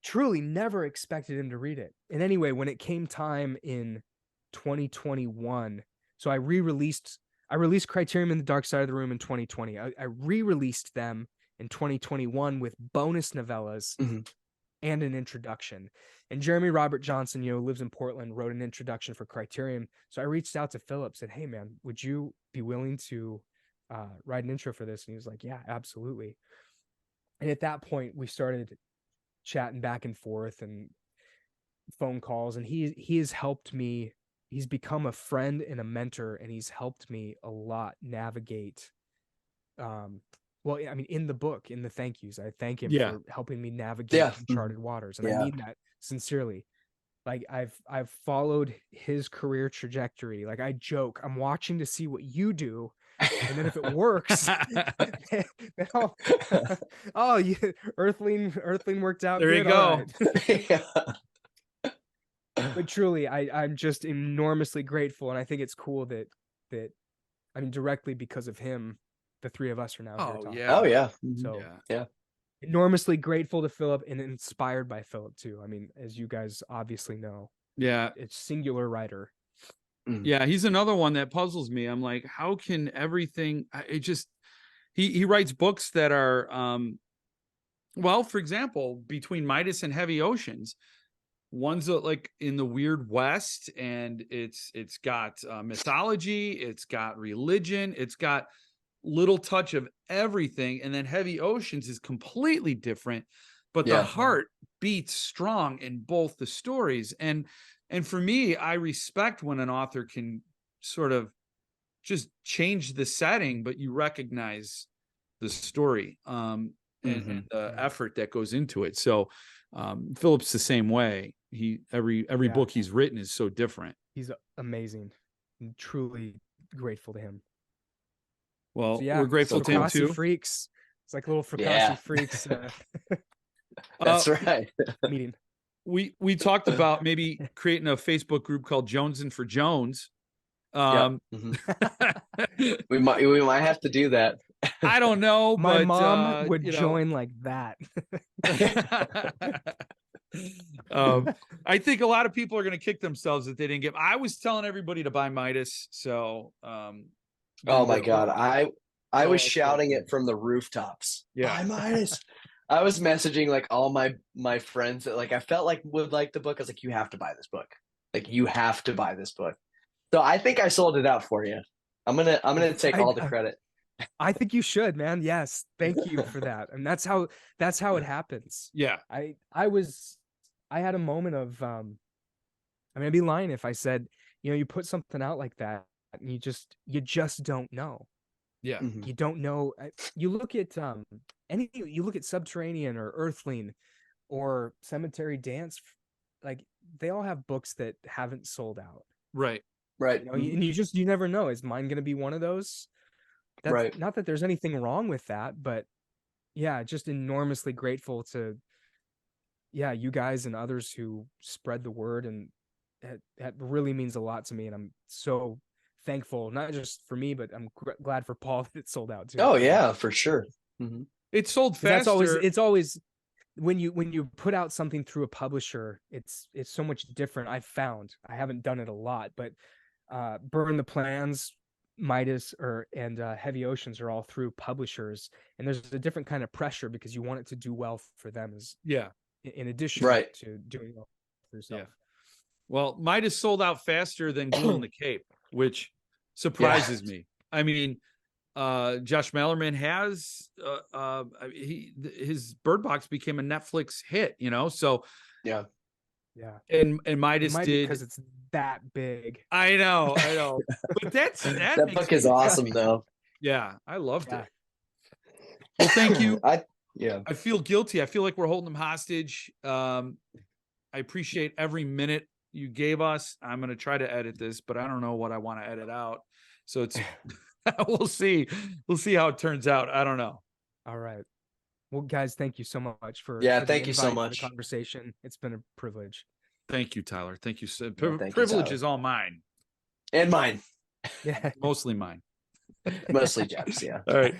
Truly never expected him to read it. And anyway, when it came time in 2021, so I released Criterion and the Dark Side of the Room in 2020. I re-released them in 2021 with bonus novellas Mhm. and an introduction. And Jeremy Robert Johnson, lives in Portland, wrote an introduction for Criterion. So I reached out to Philip, said, "Hey man, would you be willing to write an intro for this?" And he was like, "Yeah, absolutely." And at that point, we started chatting back and forth and phone calls, and he has helped me. He's become a friend and a mentor, and he's helped me a lot navigate. Well, I mean, in the book, in the thank yous, I thank him Yeah. for helping me navigate Yeah. uncharted waters, and I Yeah. mean that sincerely. Like, I've followed his career trajectory. Like, I joke, I'm watching to see what you do, and then if it works, then I'll, oh, yeah, Earthling worked out There you good. All go. right. Yeah. But truly, I'm just enormously grateful, and I think it's cool that I mean, directly because of him, the three of us are now here Oh, talking. yeah. Oh yeah. Mhm. So Yeah. Yeah. enormously grateful to Philip and inspired by Philip too. I mean, as you guys obviously know, Yeah. it's singular writer. Mhm. Yeah. He's another one that puzzles me. I'm like, how can everything, it just, he writes books that are, well, for example, between Midas and Heavy Oceans, one's like in the weird West, and it's got mythology, it's got religion, it's got little touch of everything, and then Heavy Oceans is completely different, but the Yeah. heart beats strong in both the stories. And for me, I respect when an author can sort of just change the setting, but you recognize the story, and Mhm. the effort that goes into it. So Philip's the same way. Every Yeah. book he's written is so different. He's amazing. I'm truly grateful to him. Well, So yeah, we're grateful So to him cool. Fracassi too. freaks. It's like little Fracassi Yeah. freaks Uh, That's right. meeting. we talked about maybe creating a Facebook group called Jonesing for Jones. Yep. Mhm. We might have to do that. I don't know, My but mom would join like that. I think a lot of people are going to kick themselves that they didn't get. I was telling everybody to buy Midas, so Oh didn't my get a God. hold. I So was shouting it from the rooftops. yeah, Buy Midas. I was messaging like all my friends that like I felt like would like the book. I was like, you have to buy this book. Like you have to buy this book. So I think I sold it out for you. I'm gonna take all the credit. I think you should, man. Yes, thank you for that. And that's how it happens. yeah, I had a moment of I mean, I'd be lying if I said, you put something out like that and you just don't know. yeah, Mhm. You don't know. You look at you look at Subterranean or Earthling or Cemetery Dance, like they all have books that haven't sold out. right, Right. And you never know. Is mine going to be one of those? That's Right. not that there's anything wrong with that, but yeah, just enormously grateful to you guys and others who spread the word, and that really means a lot to me, and I'm so thankful, not just for me, but I'm glad for Paul that it sold out too. Oh yeah, for sure. Mhm. it sold Because that's always faster. it's always when you put out something through a publisher, it's so much different. I've found, I haven't done it a lot, but Burn the Plans, Midas, and Heavy Oceans are all through publishers, and there's a different kind of pressure because you want it to do well for them, as Yeah, in addition Right. to doing well for yourself. yeah. Well, Midas sold out faster than Glue in the Cape, which Yeah. surprises me. I mean, Josh Mallerman has his Bird Box became a Netflix hit, so Yeah. Yeah, and it Midas might be did. because it's that big. I know, but that That makes book is me awesome happy. though. Yeah, I loved Yeah. it. Well, thank you. Yeah. I feel guilty. I feel like we're holding them hostage. I appreciate every minute you gave us. I'm going to try to edit this, but I don't know what I want to edit out. So it's we'll see. We'll see how it turns out. I don't know. All right. Well, guys, thank you so much for Yeah, the thank you so invite, for the much. conversation. It's been a privilege. Thank you, Tyler. Thank you. So, Yeah, thank you, privilege Tyler. is all mine, And mine, Yeah. mostly mine. mostly Jeff's. Yeah. All right.